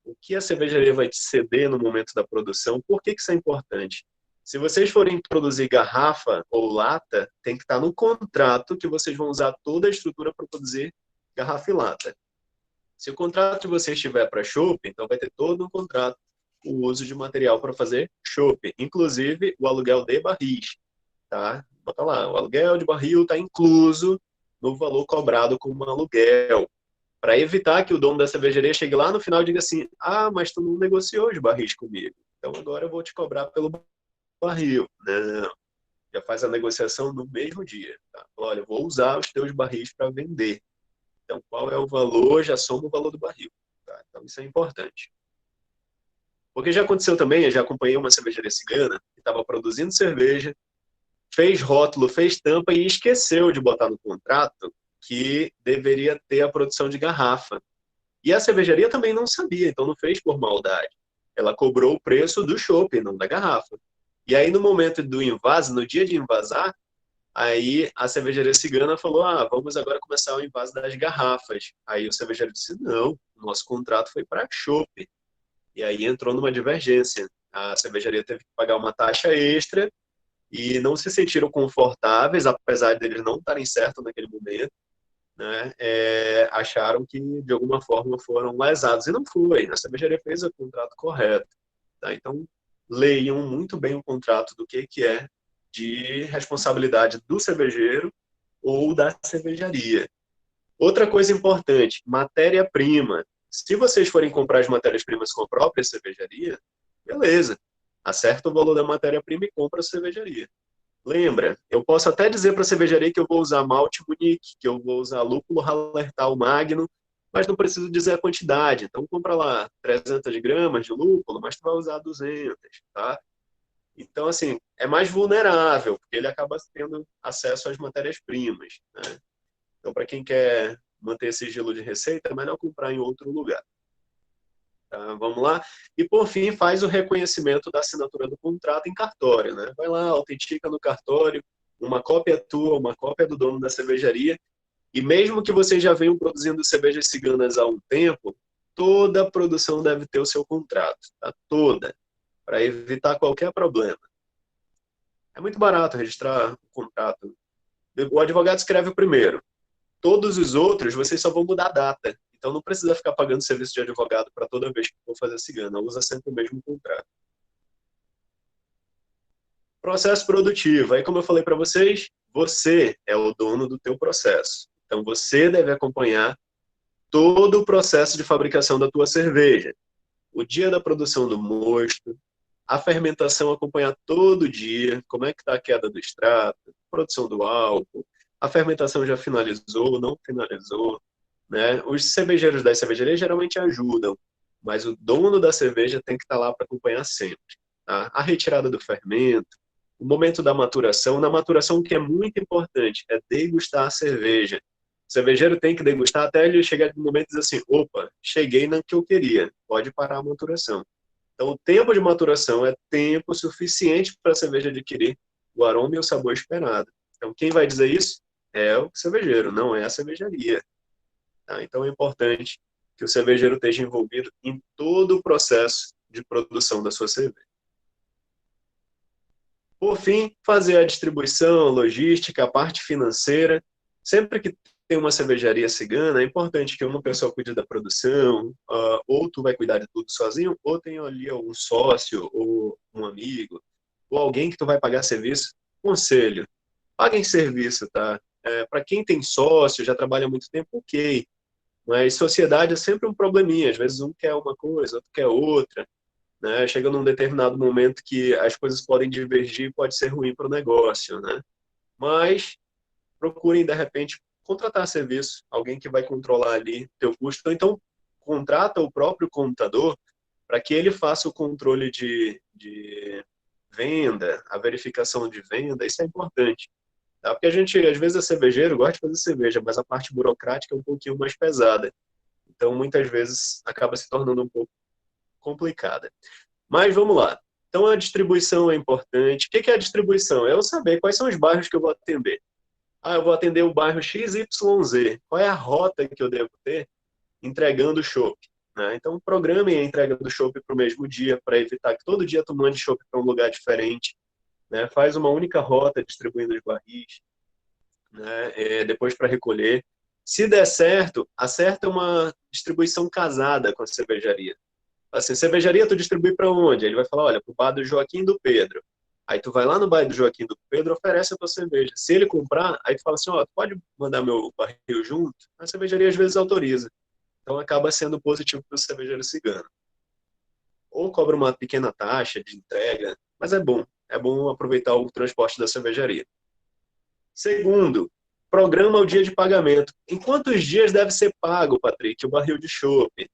o que a cervejaria vai te ceder no momento da produção, por que isso é importante? Se vocês forem produzir garrafa ou lata, tem que estar no contrato que vocês vão usar toda a estrutura para produzir garrafa e lata. Se o contrato de vocês estiver para chopp, então vai ter todo um contrato o uso de material para fazer chopp, inclusive o aluguel de barris, tá? Bota lá, o aluguel de barril está incluso no valor cobrado como aluguel, para evitar que o dono da cervejaria chegue lá no final e diga assim, mas tu não negociou os barris comigo, então agora eu vou te cobrar pelo barril. Não, já faz a negociação no mesmo dia. Tá? Olha, eu vou usar os teus barris para vender. Então, qual é o valor? Já soma o valor do barril. Tá? Então, isso é importante. Porque já aconteceu também, eu já acompanhei uma cervejaria cigana que estava produzindo cerveja, fez rótulo, fez tampa e esqueceu de botar no contrato que deveria ter a produção de garrafa. E a cervejaria também não sabia, então não fez por maldade. Ela cobrou o preço do chopp, não da garrafa. E aí, no momento do invase, no dia de invasar, aí a cervejaria cigana falou, vamos agora começar o invase das garrafas. Aí o cervejeiro disse, não, nosso contrato foi para chopp. E aí entrou numa divergência. A cervejaria teve que pagar uma taxa extra e não se sentiram confortáveis, apesar de eles não estarem certos naquele momento, né? Acharam que, de alguma forma, foram lesados. E não foi. A cervejaria fez o contrato correto. Tá? Então, leiam muito bem o contrato do que é de responsabilidade do cervejeiro ou da cervejaria. Outra coisa importante, matéria-prima. Se vocês forem comprar as matérias-primas com a própria cervejaria, beleza. Acerta o valor da matéria-prima e compra a cervejaria. Lembra, eu posso até dizer para a cervejaria que eu vou usar malte Munique, que eu vou usar lúpulo Hallertau Magnum, mas não precisa dizer a quantidade. Então, compra lá 300 gramas de lúpulo, mas tu vai usar 200, tá? Então, assim, é mais vulnerável, porque ele acaba tendo acesso às matérias-primas, né? Então, para quem quer manter sigilo de receita, é melhor comprar em outro lugar. Tá, vamos lá. E, por fim, faz o reconhecimento da assinatura do contrato em cartório, né? Vai lá, autentica no cartório, uma cópia é tua, uma cópia é do dono da cervejaria, e mesmo que vocês já venham produzindo cervejas ciganas há um tempo, toda a produção deve ter o seu contrato, tá? Toda, para evitar qualquer problema. É muito barato registrar o contrato. O advogado escreve o primeiro. Todos os outros, vocês só vão mudar a data. Então não precisa ficar pagando serviço de advogado para toda vez que for fazer cigana. Usa sempre o mesmo contrato. Processo produtivo. Aí, como eu falei para vocês, você é o dono do teu processo. Então você deve acompanhar todo o processo de fabricação da tua cerveja. O dia da produção do mosto, a fermentação acompanhar todo dia, como é que está a queda do extrato, produção do álcool, a fermentação já finalizou, não finalizou, né? Os cervejeiros das cervejarias geralmente ajudam, mas o dono da cerveja tem que estar lá para acompanhar sempre, tá? A retirada do fermento, o momento da maturação. Na maturação, o que é muito importante é degustar a cerveja. O cervejeiro tem que degustar até ele chegar no momento e dizer assim, opa, cheguei no que eu queria, pode parar a maturação. Então, o tempo de maturação é tempo suficiente para a cerveja adquirir o aroma e o sabor esperado. Então, quem vai dizer isso é o cervejeiro, não é a cervejaria. Tá? Então, é importante que o cervejeiro esteja envolvido em todo o processo de produção da sua cerveja. Por fim, fazer a distribuição, a logística, a parte financeira. Sempre que tem uma cervejaria cigana, é importante que uma pessoa cuide da produção, ou tu vai cuidar de tudo sozinho, ou tem ali um sócio, ou um amigo, ou alguém que tu vai pagar serviço. Conselho, paguem serviço, tá? Para quem tem sócio, já trabalha há muito tempo, ok. Mas sociedade é sempre um probleminha. Às vezes um quer uma coisa, outro quer outra, né? Chega num determinado momento que as coisas podem divergir e pode ser ruim para o negócio, né? Mas procurem, de repente, contratar serviço, alguém que vai controlar ali teu custo, ou então contrata o próprio computador para que ele faça o controle de venda, a verificação de venda, isso é importante. Tá? Porque a gente, às vezes, é cervejeiro, gosta de fazer cerveja, mas a parte burocrática é um pouquinho mais pesada. Então, muitas vezes, acaba se tornando um pouco complicada. Mas vamos lá. Então, a distribuição é importante. O que é a distribuição? É eu saber quais são os bairros que eu vou atender. Ah, eu vou atender o bairro XYZ. Qual é a rota que eu devo ter entregando o chopp? Né? Então, programem a entrega do chopp para o mesmo dia, para evitar que todo dia tu mande chopp para um lugar diferente. Né? Faz uma única rota distribuindo os barris, né? Depois para recolher. Se der certo, acerta uma distribuição casada com a cervejaria. Assim, cervejaria tu distribui para onde? Ele vai falar, olha, para o bar do Joaquim do Pedro. Aí tu vai lá no bar do Joaquim do Pedro, oferece a tua cerveja. Se ele comprar, aí tu fala assim, ó, tu pode mandar meu barril junto? A cervejaria às vezes autoriza. Então acaba sendo positivo para o cervejeiro cigano. Ou cobra uma pequena taxa de entrega, mas é bom aproveitar o transporte da cervejaria. Segundo, programa o dia de pagamento. Em quantos dias deve ser pago, Patrick, o barril de chopp?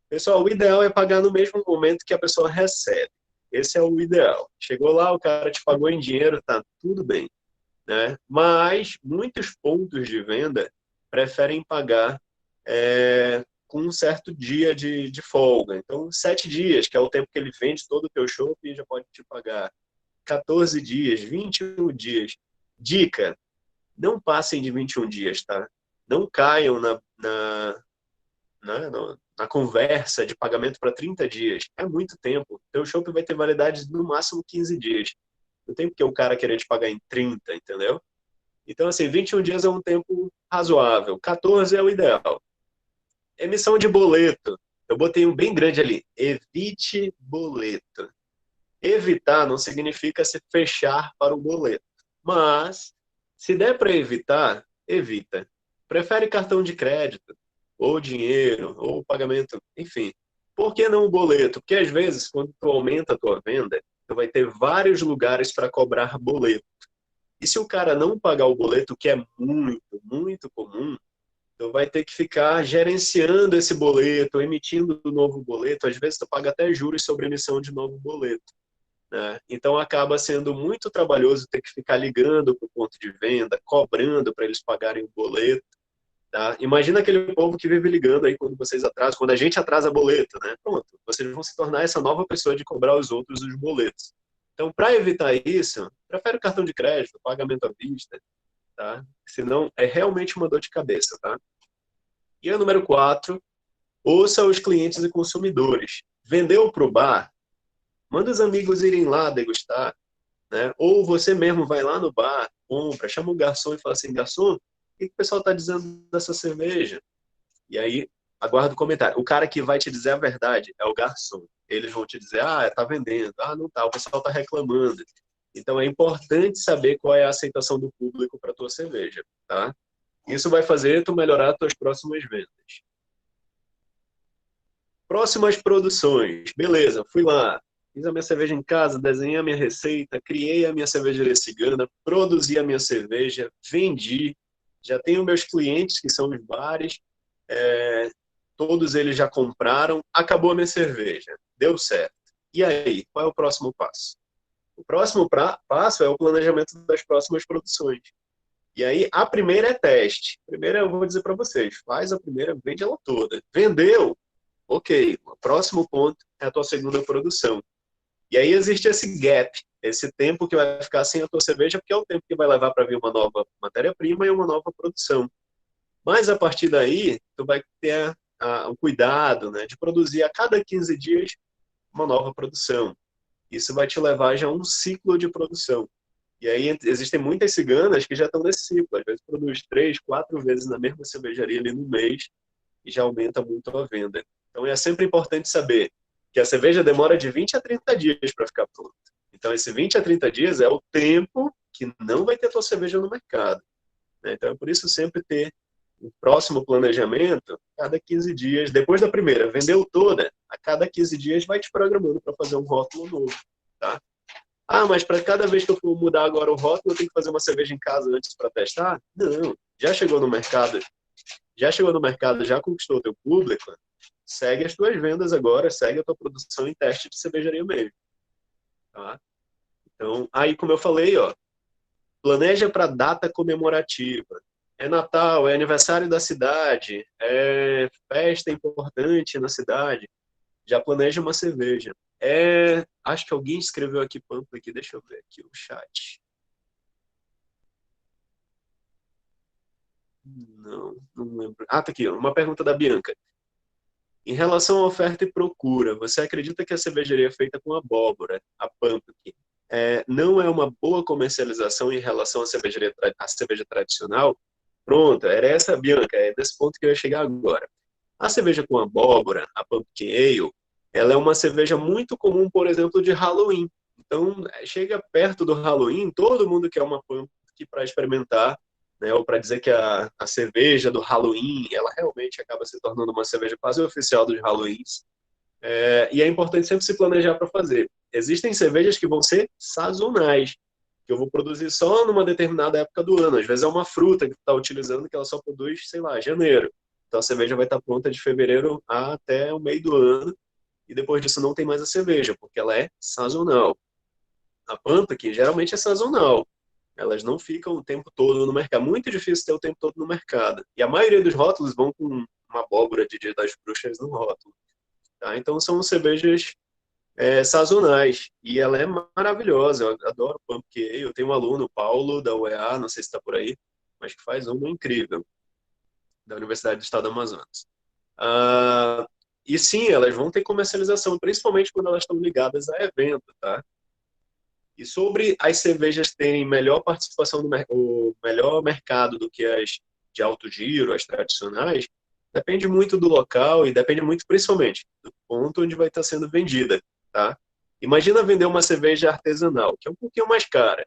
Pessoal, o ideal é pagar no mesmo momento que a pessoa recebe. Esse é o ideal. Chegou lá, o cara te pagou em dinheiro, tá tudo bem, né? Mas muitos pontos de venda preferem pagar com um certo dia de folga. Então, 7 dias, que é o tempo que ele vende todo o teu shopping, já pode te pagar 14 dias, 21 dias. Dica, não passem de 21 dias, tá? Não caiam na conversa de pagamento para 30 dias. É muito tempo. Teu shopping vai ter validade no máximo 15 dias. Não tem porque o cara querer te pagar em 30, entendeu? Então, assim, 21 dias é um tempo razoável. 14 é o ideal. Emissão de boleto. Eu botei um bem grande ali. Evite boleto. Evitar não significa se fechar para o boleto. Mas, se der para evitar, evita. Prefere cartão de crédito, ou dinheiro, ou pagamento, enfim. Por que não o boleto? Porque às vezes, quando tu aumenta a tua venda, tu vai ter vários lugares para cobrar boleto. E se o cara não pagar o boleto, que é muito, muito comum, Tu vai ter que ficar gerenciando esse boleto, emitindo um novo boleto. Às vezes tu paga até juros sobre emissão de novo boleto, né? Então acaba sendo muito trabalhoso ter que ficar ligando para o ponto de venda, cobrando para eles pagarem o boleto, tá? Imagina aquele povo que vive ligando aí quando vocês atrasam, quando a gente atrasa boleto, né? Pronto, vocês vão se tornar essa nova pessoa de cobrar os outros os boletos. Então, para evitar isso, prefere o cartão de crédito, pagamento à vista, tá? Senão é realmente uma dor de cabeça, tá? E o número 4, ouça os clientes e consumidores. Vendeu para o bar, manda os amigos irem lá degustar, né? Ou você mesmo vai lá no bar, compra, chama o garçom e fala assim, garçom, o que o pessoal está dizendo dessa cerveja? E aí, aguarda o comentário. O cara que vai te dizer a verdade é o garçom. Eles vão te dizer, tá vendendo, não tá, o pessoal tá reclamando. Então é importante saber qual é a aceitação do público para tua cerveja, tá? Isso vai fazer tu melhorar tuas próximas vendas. Próximas produções. Beleza, fui lá, fiz a minha cerveja em casa, desenhei a minha receita, criei a minha cervejaria cigana, produzi a minha cerveja, vendi, já tenho meus clientes, que são os bares, todos eles já compraram, acabou a minha cerveja, deu certo. E aí, qual é o próximo passo? O próximo passo é o planejamento das próximas produções. E aí, a primeira é teste. Primeiro eu vou dizer para vocês, faz a primeira, vende ela toda. Vendeu? Ok, o próximo ponto é a tua segunda produção. E aí existe esse gap, esse tempo que vai ficar sem a tua cerveja, porque é o tempo que vai levar para vir uma nova matéria-prima e uma nova produção. Mas a partir daí, tu vai ter o cuidado, né, de produzir a cada 15 dias uma nova produção. Isso vai te levar já a um ciclo de produção. E aí existem muitas ciganas que já estão nesse ciclo. Às vezes produz 3, 4 vezes na mesma cervejaria ali no mês e já aumenta muito a venda. Então é sempre importante saber que a cerveja demora de 20 a 30 dias para ficar pronta. Então esse 20 a 30 dias é o tempo que não vai ter tua cerveja no mercado, né? Então é por isso sempre ter o próximo planejamento, cada 15 dias, depois da primeira, vendeu toda, a cada 15 dias vai te programando para fazer um rótulo novo, tá? Mas para cada vez que eu for mudar agora o rótulo, eu tenho que fazer uma cerveja em casa antes para testar? Não, já chegou no mercado, já conquistou o teu público, segue as tuas vendas agora, segue a tua produção em teste de cervejaria mesmo, tá? Então, aí como eu falei, planeja para data comemorativa. É Natal, é aniversário da cidade, é festa importante na cidade. Já planeja uma cerveja. Acho que alguém escreveu aqui pampa aqui, deixa eu ver aqui o chat. Não lembro. Tá aqui, uma pergunta da Bianca. Em relação à oferta e procura, você acredita que a cervejaria feita com abóbora, a Pumpkin, não é uma boa comercialização em relação à cerveja tradicional? Pronto, era essa, Bianca, é desse ponto que eu ia chegar agora. A cerveja com abóbora, a Pumpkin Ale, ela é uma cerveja muito comum, por exemplo, de Halloween. Então, chega perto do Halloween, todo mundo quer uma Pumpkin para experimentar, né, ou para dizer que a cerveja do Halloween, ela realmente acaba se tornando uma cerveja quase oficial dos Halloweens. E é importante sempre se planejar para fazer. Existem cervejas que vão ser sazonais, que eu vou produzir só numa determinada época do ano. Às vezes é uma fruta que tu está utilizando que ela só produz, sei lá, janeiro. Então a cerveja vai estar pronta de fevereiro até o meio do ano, e depois disso não tem mais a cerveja, porque ela é sazonal. A Pampa, que geralmente é sazonal, elas não ficam o tempo todo no mercado. Muito difícil ter o tempo todo no mercado. E a maioria dos rótulos vão com uma abóbora de Dia das Bruxas no rótulo. Tá? Então são cervejas sazonais. E ela é maravilhosa. Eu adoro Pumpkin Ale. Eu tenho um aluno, o Paulo, da UEA, não sei se está por aí, mas que faz uma incrível, da Universidade do Estado do Amazonas. E sim, elas vão ter comercialização, principalmente quando elas estão ligadas a evento, tá? E sobre as cervejas terem melhor participação o melhor mercado do que as de alto giro, as tradicionais, depende muito do local e depende muito, principalmente, do ponto onde vai estar sendo vendida, tá? Imagina vender uma cerveja artesanal, que é um pouquinho mais cara,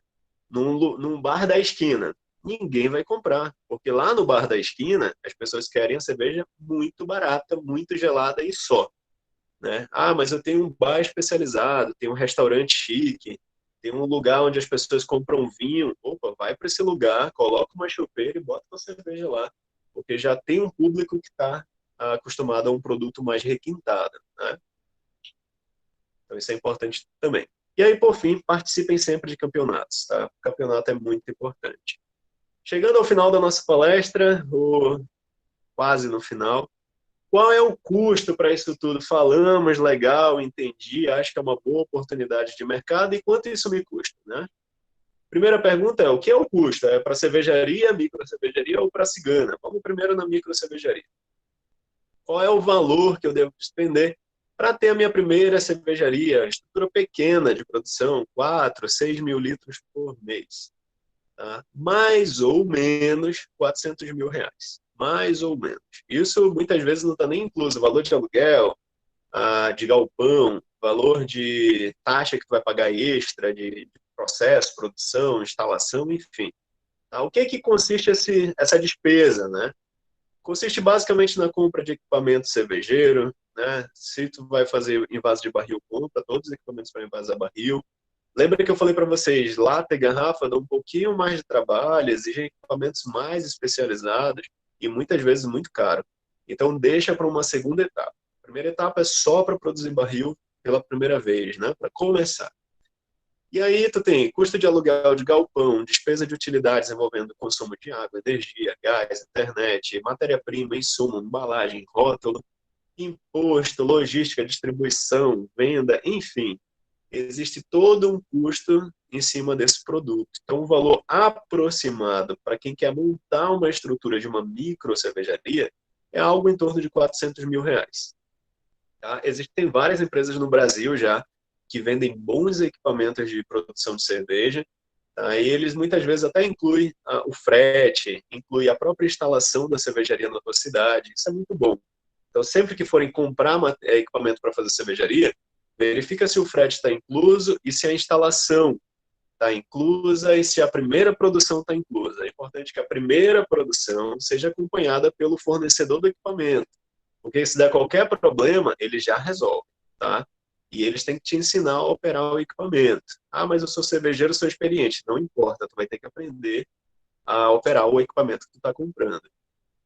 num bar da esquina. Ninguém vai comprar, porque lá no bar da esquina, as pessoas querem a cerveja muito barata, muito gelada e só, né? Mas eu tenho um bar especializado, tenho um restaurante chique, tem um lugar onde as pessoas compram vinho. Opa, vai para esse lugar, coloca uma chopeira e bota uma cerveja lá. porque já tem um público que está acostumado a um produto mais requintado, né? Então isso é importante também. E aí, por fim, participem sempre de campeonatos, tá? O campeonato é muito importante. Chegando ao final da nossa palestra, ou quase no final, qual é o custo para isso tudo? Falamos, legal, entendi, acho que é uma boa oportunidade de mercado, e quanto isso me custa, né? Primeira pergunta é, o que é o custo? É para cervejaria, micro cervejaria ou para cigana? Vamos primeiro na micro cervejaria. Qual é o valor que eu devo despender para ter a minha primeira cervejaria? Estrutura pequena de produção, 4, 6 mil litros por mês. Tá? Mais ou menos 400 mil reais. Mais ou menos. Isso muitas vezes não está nem incluso. Valor de aluguel, de galpão, valor de taxa que tu vai pagar extra, de processo, produção, instalação, enfim. Tá? O que é que consiste essa despesa, né? Consiste basicamente na compra de equipamento cervejeiro, né? Se tu vai fazer envase de barril, compra todos os equipamentos para envasar barril. Lembra que eu falei para vocês, lata e garrafa dão um pouquinho mais de trabalho, exigem equipamentos mais especializados e muitas vezes muito caro. Então deixa para uma segunda etapa. A primeira etapa é só para produzir barril pela primeira vez, né? Para começar. E aí tu tem custo de aluguel de galpão, despesa de utilidades envolvendo consumo de água, energia, gás, internet, matéria-prima, insumo, embalagem, rótulo, imposto, logística, distribuição, venda, enfim. Existe todo um custo em cima desse produto. Então, o valor aproximado para quem quer montar uma estrutura de uma micro cervejaria é algo em torno de 400 mil reais. Tá? Existem várias empresas no Brasil já que vendem bons equipamentos de produção de cerveja, tá? E eles muitas vezes até incluem o frete, inclui a própria instalação da cervejaria na tua cidade. Isso é muito bom. Então, sempre que forem comprar equipamento para fazer cervejaria, verifica se o frete está incluso e se a instalação está inclusa e se a primeira produção está inclusa. É importante que a primeira produção seja acompanhada pelo fornecedor do equipamento, porque se der qualquer problema, ele já resolve, tá? E eles têm que te ensinar a operar o equipamento. Ah, mas eu sou cervejeiro, sou experiente. Não importa, tu vai ter que aprender a operar o equipamento que tu está comprando.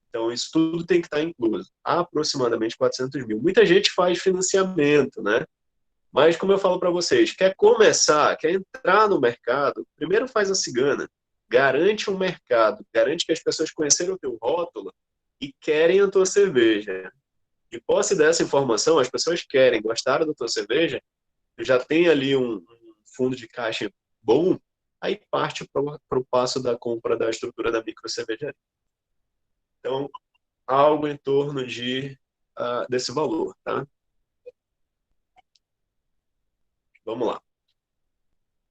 Então, isso tudo tem que estar incluso. Aproximadamente 400 mil. Muita gente faz financiamento, né? Mas, como eu falo para vocês, quer começar, quer entrar no mercado, primeiro faz a cigana. Garante um mercado, garante que as pessoas conheceram o teu rótulo e querem a tua cerveja. De posse dessa informação, as pessoas querem, gostaram da tua cerveja, já tem ali um fundo de caixa bom, aí parte para o passo da compra da estrutura da micro cervejaria. Então, algo em torno desse valor, tá? Vamos lá.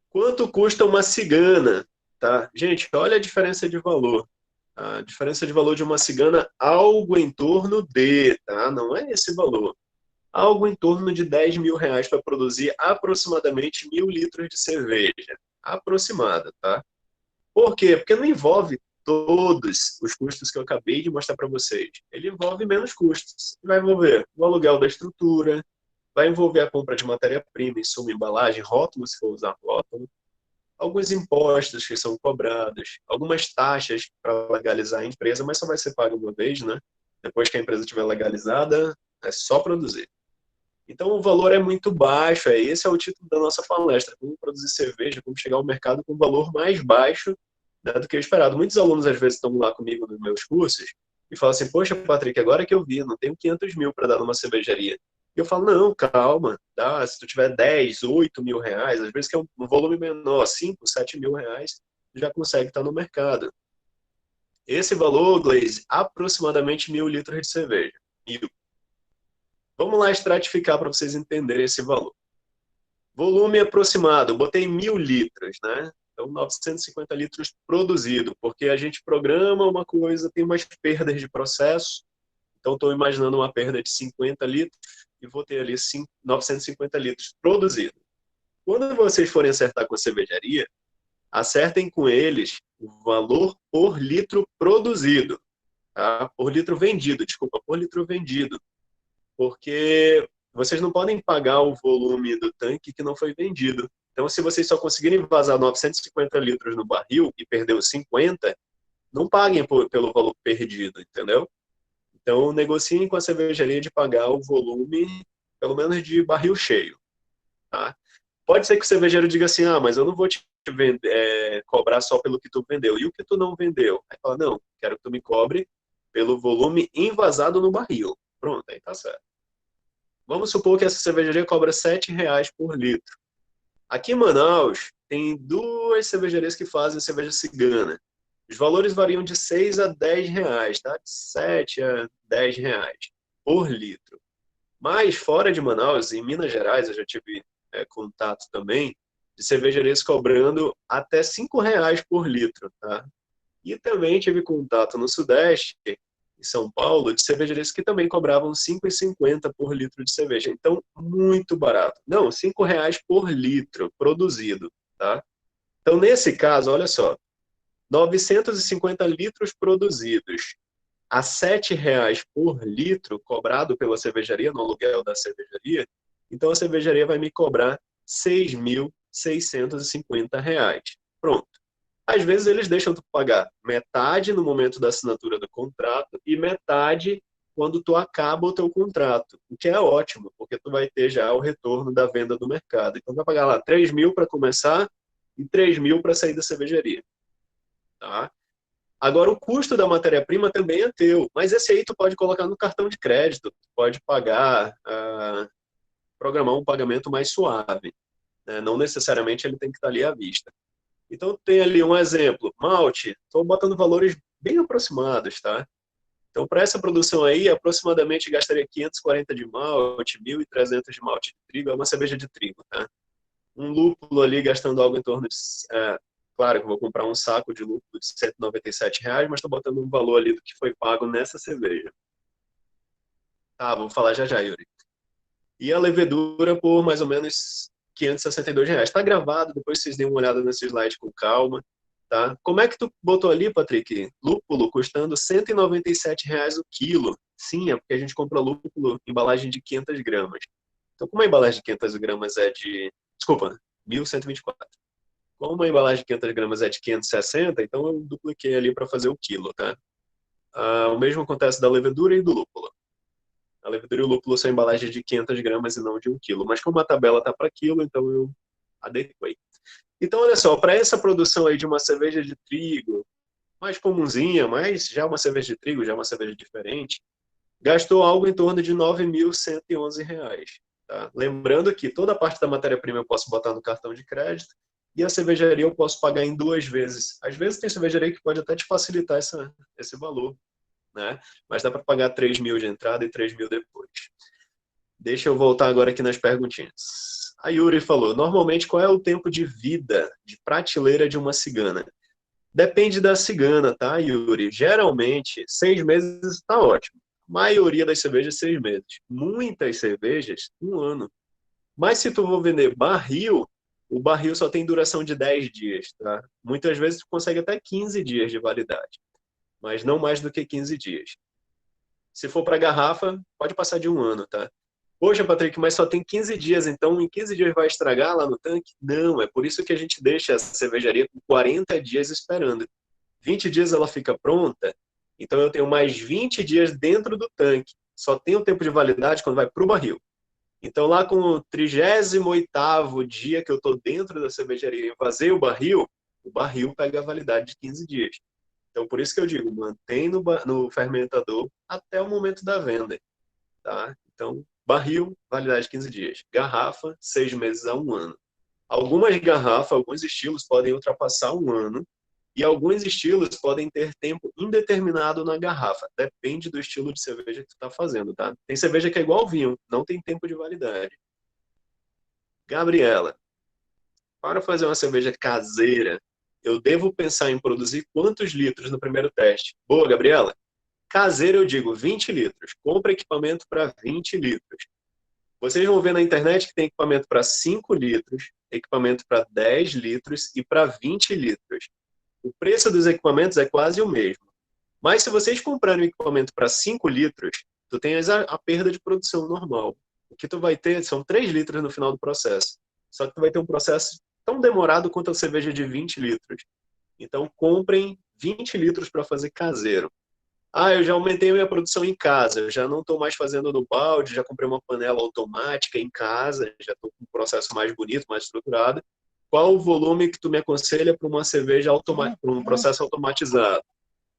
Quanto custa uma cigana? Tá? Gente, olha a diferença de valor. A diferença de valor de uma cigana, algo em torno de, tá? Não é esse valor. Algo em torno de 10 mil reais para produzir aproximadamente 1.000 litros de cerveja. Aproximada, tá? Por quê? Porque não envolve todos os custos que eu acabei de mostrar para vocês. Ele envolve menos custos. Vai envolver o aluguel da estrutura, vai envolver a compra de matéria-prima, insumo, embalagem, rótulo, se for usar rótulo, alguns impostos que são cobrados, algumas taxas para legalizar a empresa, mas só vai ser pago uma vez, né? Depois que a empresa estiver legalizada, é só produzir. Então, o valor é muito baixo. Esse é o título da nossa palestra. Como produzir cerveja, como chegar ao mercado com um valor mais baixo, né, do que o esperado. Muitos alunos, às vezes, estão lá comigo nos meus cursos e falam assim, poxa, Patrick, agora que eu vi, não tenho 500 mil para dar numa cervejaria. E eu falo, não, calma, tá? Se tu tiver 10, 8 mil reais, às vezes que é um volume menor, 5, 7 mil reais, já consegue estar no mercado. Esse valor, Glaze, aproximadamente 1.000 litros de cerveja. 1.000. Vamos lá estratificar para vocês entenderem esse valor. Volume aproximado, botei 1.000 litros, né? Então, 950 litros produzido, porque a gente programa uma coisa, tem umas perdas de processo. Então, estou imaginando uma perda de 50 litros e vou ter ali 950 litros produzido. Quando vocês forem acertar com a cervejaria, acertem com eles o valor por litro produzido. Tá? Por litro vendido, desculpa, por litro vendido. Porque vocês não podem pagar o volume do tanque que não foi vendido. Então, se vocês só conseguirem vazar 950 litros no barril e perder os 50, não paguem pelo valor perdido, entendeu? Então, negociem com a cervejaria de pagar o volume, pelo menos de barril cheio, tá? Pode ser que o cervejeiro diga assim, mas eu não vou te cobrar só pelo que tu vendeu. E o que tu não vendeu? Aí fala, não, quero que tu me cobre pelo volume envasado no barril. Pronto, aí tá certo. Vamos supor que essa cervejaria cobra R$ 7 por litro. Aqui em Manaus, tem duas cervejarias que fazem cerveja cigana. Os valores variam de 6 a 10 reais, tá? De 7 a 10 reais por litro. Mas fora de Manaus, em Minas Gerais, eu já tive contato também de cervejarias cobrando até R$ 5 por litro, tá? E também tive contato no Sudeste, em São Paulo, de cervejarias que também cobravam R$ 5,50 por litro de cerveja. Então, muito barato. Não, R$ 5 por litro produzido, tá? Então, nesse caso, olha só, 950 litros produzidos a R$ 7 por litro cobrado pela cervejaria, no aluguel da cervejaria, então a cervejaria vai me cobrar R$ 6.650. Pronto. Às vezes eles deixam tu pagar metade no momento da assinatura do contrato e metade quando tu acaba o teu contrato, o que é ótimo, porque tu vai ter já o retorno da venda do mercado. Então vai pagar lá 3 mil para começar e 3 mil para sair da cervejaria. Tá? Agora, o custo da matéria-prima também é teu, mas esse aí tu pode colocar no cartão de crédito, tu pode pagar, programar um pagamento mais suave, né? Não necessariamente ele tem que estar ali à vista. Então, tem ali um exemplo, malte, estou botando valores bem aproximados, tá? Então, para essa produção aí, aproximadamente gastaria 540 de malte, 1.300 de malte de trigo, é uma cerveja de trigo, tá? Um lúpulo ali gastando algo em torno de... claro que eu vou comprar um saco de lúpulo de R$ 197, mas estou botando um valor ali do que foi pago nessa cerveja. Tá, vou falar já já, Yuri. E a levedura por mais ou menos R$ 562. Tá gravado, depois vocês deem uma olhada nesse slide com calma, tá? Como é que tu botou ali, Patrick? Lúpulo custando R$ 197 o quilo. Sim, é porque a gente compra lúpulo em embalagem de 500 gramas. Então, como a embalagem de 500 gramas é de... Desculpa, 1.124. Como a embalagem de 500 gramas é de 560, então eu dupliquei ali para fazer o quilo, tá? O mesmo acontece da levedura e do lúpulo. A levedura e o lúpulo são embalagens de 500 gramas e não de 1 quilo. Mas como a tabela está para quilo, então eu adequei. Então, olha só, para essa produção aí de uma cerveja de trigo, mais comunzinha, mas já uma cerveja de trigo, já uma cerveja diferente, gastou algo em torno de R$ 9.111. Tá? Lembrando que toda a parte da matéria-prima eu posso botar no cartão de crédito e a cervejaria eu posso pagar em 2 vezes. Às vezes tem cervejaria que pode até te facilitar esse valor, né? Mas dá para pagar 3 mil de entrada e 3 mil depois. Deixa eu voltar agora aqui nas perguntinhas. A Yuri falou, normalmente qual é o tempo de vida de prateleira de uma cigana? Depende da cigana, tá, Yuri? Geralmente, 6 meses está ótimo. A maioria das cervejas, 6 meses. Muitas cervejas, 1 ano. Mas se tu for vender barril, o barril só tem duração de 10 dias, tá? Muitas vezes tu consegue até 15 dias de validade, mas não mais do que 15 dias. Se for para garrafa, pode passar de 1 ano, tá? Poxa, Patrick, mas só tem 15 dias, então em 15 dias vai estragar lá no tanque? Não, é por isso que a gente deixa a cervejaria com 40 dias esperando. 20 dias ela fica pronta, então eu tenho mais 20 dias dentro do tanque. Só tem o tempo de validade quando vai para o barril. Então, lá com o 38º dia que eu estou dentro da cervejaria e vazei o barril pega a validade de 15 dias. Então, por isso que eu digo, mantém no fermentador até o momento da venda. Tá? Então, barril, validade de 15 dias. Garrafa, 6 meses a 1 ano. Algumas garrafas, alguns estilos podem ultrapassar 1 ano e alguns estilos podem ter tempo indeterminado na garrafa. Depende do estilo de cerveja que tu está fazendo, tá? Tem cerveja que é igual vinho, não tem tempo de validade. Gabriela, para fazer uma cerveja caseira, eu devo pensar em produzir quantos litros no primeiro teste? Boa, Gabriela. Caseiro eu digo 20 litros. Compra equipamento para 20 litros. Vocês vão ver na internet que tem equipamento para 5 litros, equipamento para 10 litros e para 20 litros. O preço dos equipamentos é quase o mesmo. Mas se vocês comprarem um equipamento para 5 litros, tu tens a perda de produção normal. O que tu vai ter são 3 litros no final do processo. Só que tu vai ter um processo tão demorado quanto a cerveja de 20 litros. Então, comprem 20 litros para fazer caseiro. Ah, eu já aumentei a minha produção em casa, eu já não estou mais fazendo no balde, já comprei uma panela automática em casa, já estou com um processo mais bonito, mais estruturado. Qual o volume que tu me aconselha para uma cerveja para um processo automatizado?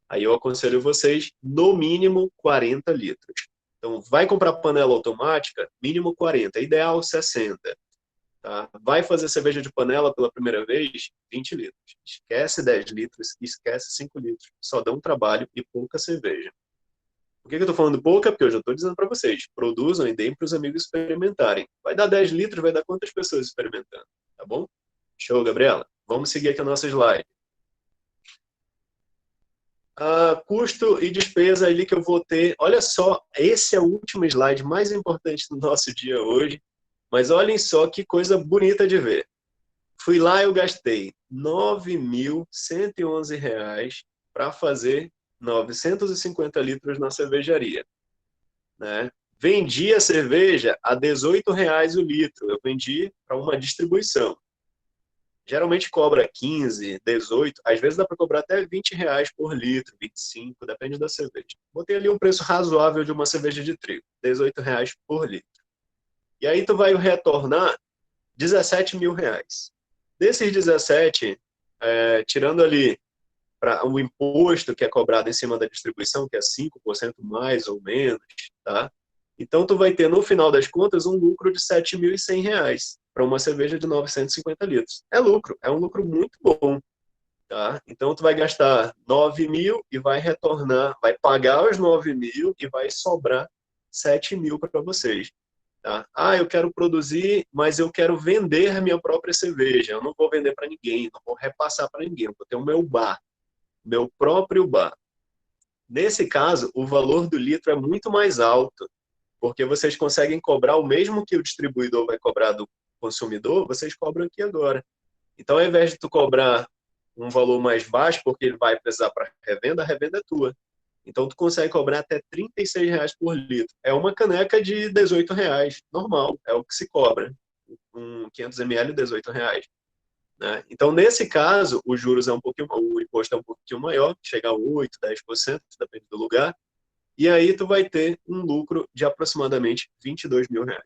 Aí eu aconselho vocês, no mínimo, 40 litros. Então, vai comprar panela automática, mínimo 40, ideal 60. Tá? Vai fazer cerveja de panela pela primeira vez, 20 litros. Esquece 10 litros, esquece 5 litros. Só dá um trabalho e pouca cerveja. Por que eu estou falando pouca? Porque eu já estou dizendo para vocês, produzam e deem para os amigos experimentarem. Vai dar 10 litros, vai dar quantas pessoas experimentando? Tá bom? Show, Gabriela. Vamos seguir aqui a nossa slide. Custo e despesa ali que eu vou ter. Olha só, esse é o último slide mais importante do nosso dia hoje. Mas olhem só que coisa bonita de ver. Fui lá e eu gastei R$ 9.111 para fazer 950 litros na cervejaria. Né? Vendi a cerveja a R$ 18 o litro. Eu vendi para uma distribuição. Geralmente cobra 15, 18, às vezes dá para cobrar até R$ 20 por litro, 25, depende da cerveja. Botei ali um preço razoável de uma cerveja de trigo, R$ 18 por litro. E aí tu vai retornar R$ 17.000. Desses 17, tirando ali o imposto que é cobrado em cima da distribuição, que é 5% mais ou menos, tá? Então tu vai ter, no final das contas, um lucro de R$ 7.100 para uma cerveja de 950 litros. É lucro, é um lucro muito bom. Tá? Então tu vai gastar 9.000 e vai retornar, vai pagar os 9.000 e vai sobrar 7.000 para vocês. Tá? Ah, eu quero produzir, mas eu quero vender a minha própria cerveja. Eu não vou vender para ninguém, não vou repassar para ninguém. Eu vou ter o meu bar, meu próprio bar. Nesse caso, o valor do litro é muito mais alto, porque vocês conseguem cobrar o mesmo que o distribuidor vai cobrar do consumidor, vocês cobram aqui agora. Então, ao invés de tu cobrar um valor mais baixo, porque ele vai precisar para revenda, a revenda é tua. Então, tu consegue cobrar até R$ 36 por litro. É uma caneca de R$ 18, normal, é o que se cobra. 500 ml, R$ 18. Né? Então, nesse caso, os juros o imposto é um pouquinho maior, chega a 8%, 10%, depende do lugar. E aí tu vai ter um lucro de aproximadamente R$ 22.000.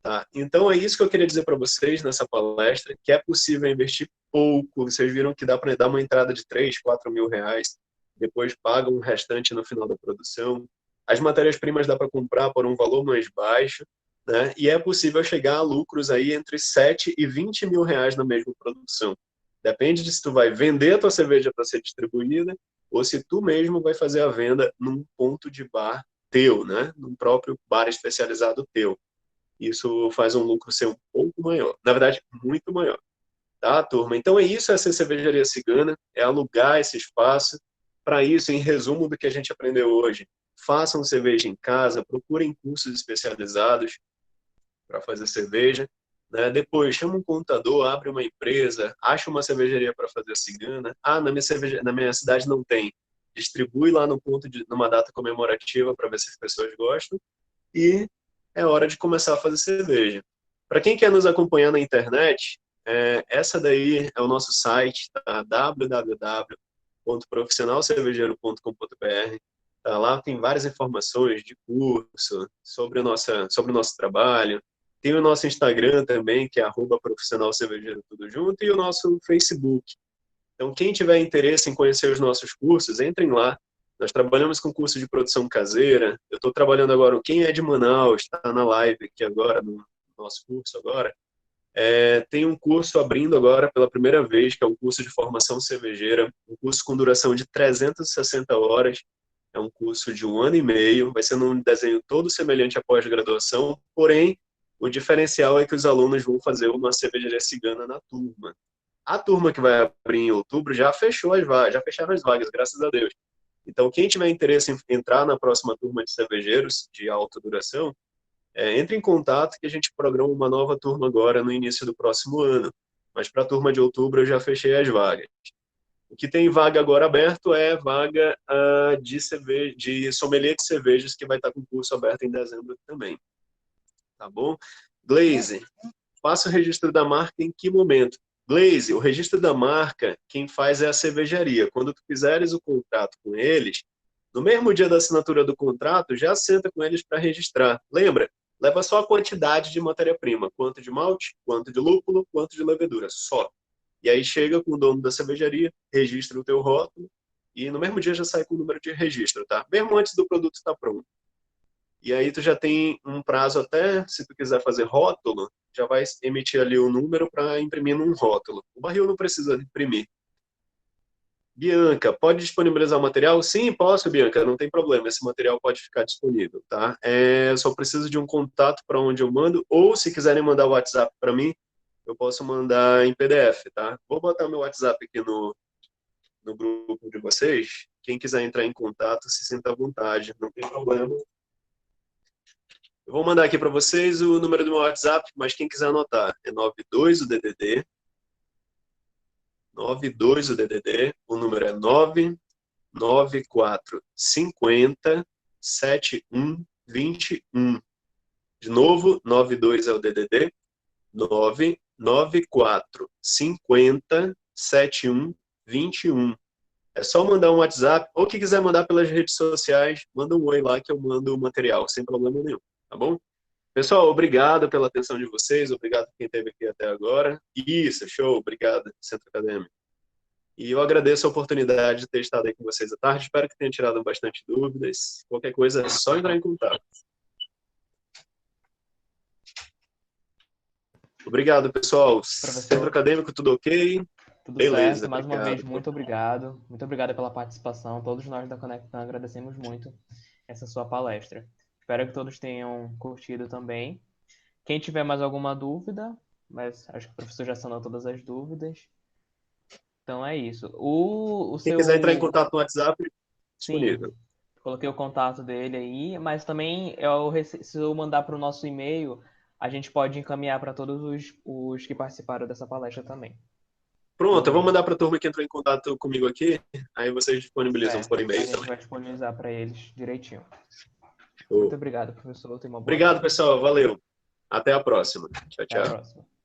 Tá? Então, é isso que eu queria dizer para vocês nessa palestra, que é possível investir pouco. Vocês viram que dá para dar uma entrada de R$ 3.000, R$ 4.000, depois pagam o restante no final da produção. As matérias-primas dá para comprar por um valor mais baixo, né? E é possível chegar a lucros aí entre R$ 7 e R$ 20.000 na mesma produção. Depende de se tu vai vender a tua cerveja para ser distribuída ou se tu mesmo vai fazer a venda num ponto de bar teu, né? Num próprio bar especializado teu. Isso faz um lucro ser um pouco maior. Na verdade, muito maior. Tá, turma? Então é isso, essa cervejaria cigana, é alugar esse espaço. Para isso, em resumo do que a gente aprendeu hoje, façam cerveja em casa, procurem cursos especializados para fazer cerveja. Né? Depois, chama um contador, abre uma empresa, acha uma cervejaria para fazer cigana. Ah, na minha cidade não tem. Distribui lá no ponto numa data comemorativa para ver se as pessoas gostam. E é hora de começar a fazer cerveja. Para quem quer nos acompanhar na internet, essa daí é o nosso site, tá? www.profissionalcervejeiro.com.br. Tá? Lá tem várias informações de curso, sobre o nosso trabalho. Tem o nosso Instagram também, que é @profissionalcervejeiro tudo junto, e o nosso Facebook. Então, quem tiver interesse em conhecer os nossos cursos, entrem lá. Nós trabalhamos com curso de produção caseira. Eu estou trabalhando agora, quem é de Manaus, está na live aqui agora, no nosso curso agora. Tem um curso abrindo agora pela primeira vez, que é um curso de formação cervejeira, um curso com duração de 360 horas. É um curso de 1 ano e meio, vai ser num desenho todo semelhante à pós-graduação, porém, o diferencial é que os alunos vão fazer uma cervejaria cigana na turma. A turma que vai abrir em outubro já fechou as vagas, já fecharam as vagas, graças a Deus. Então, quem tiver interesse em entrar na próxima turma de cervejeiros de alta duração, entre em contato que a gente programa uma nova turma agora no início do próximo ano. Mas para a turma de outubro eu já fechei as vagas. O que tem vaga agora aberto é vaga de sommelier de cervejas, que vai estar com curso aberto em dezembro também. Tá bom? Glaze, faça o registro da marca em que momento? Glaze, o registro da marca, quem faz é a cervejaria. Quando tu fizeres o contrato com eles, no mesmo dia da assinatura do contrato, já senta com eles para registrar. Lembra? Leva só a quantidade de matéria-prima, quanto de malte, quanto de lúpulo, quanto de levedura, só. E aí chega com o dono da cervejaria, registra o teu rótulo, e no mesmo dia já sai com o número de registro, tá? Mesmo antes do produto estar pronto. E aí tu já tem um prazo até, se tu quiser fazer rótulo, já vai emitir ali o número para imprimir num rótulo. O barril não precisa imprimir. Bianca, pode disponibilizar o material? Sim, posso, Bianca, não tem problema. Esse material pode ficar disponível, tá? Só preciso de um contato para onde eu mando, ou se quiserem mandar o WhatsApp para mim, eu posso mandar em PDF, tá? Vou botar meu WhatsApp aqui no grupo de vocês. Quem quiser entrar em contato, se sinta à vontade, não tem problema. Eu vou mandar aqui para vocês o número do meu WhatsApp, mas quem quiser anotar é 92 o DDD, 92 o DDD, o número é 99450 7121. De novo, 92 é o DDD, 99450 7121. É só mandar um WhatsApp, ou que quiser mandar pelas redes sociais, manda um oi lá que eu mando o material, sem problema nenhum, tá bom? Pessoal, obrigado pela atenção de vocês, obrigado quem esteve aqui até agora. Isso, show, obrigado, Centro Acadêmico. E eu agradeço a oportunidade de ter estado aí com vocês à tarde, espero que tenha tirado bastante dúvidas. Qualquer coisa é só entrar em contato. Obrigado, pessoal. Professor, Centro Acadêmico, tudo ok? tudo Beleza, certo. Mais uma obrigado. vez, muito obrigado. Muito obrigado pela participação. Todos nós da Conectan agradecemos muito essa sua palestra. Espero que todos tenham curtido também. Quem tiver mais alguma dúvida, mas acho que o professor já sanou todas as dúvidas. Então é isso. Quem quiser entrar em contato no WhatsApp, Sim, disponível. coloquei o contato dele aí, mas também se eu mandar para o nosso e-mail, a gente pode encaminhar para todos os que participaram dessa palestra também. Pronto, eu vou E-mail. mandar para a turma que entrou em contato comigo aqui, aí vocês disponibilizam por Certo. A e-mail gente também. vai disponibilizar para eles direitinho. Show. Muito obrigado, professor. Tenha uma boa Obrigado, tarde. pessoal. Valeu. Até a próxima. Tchau, Até a tchau. próxima.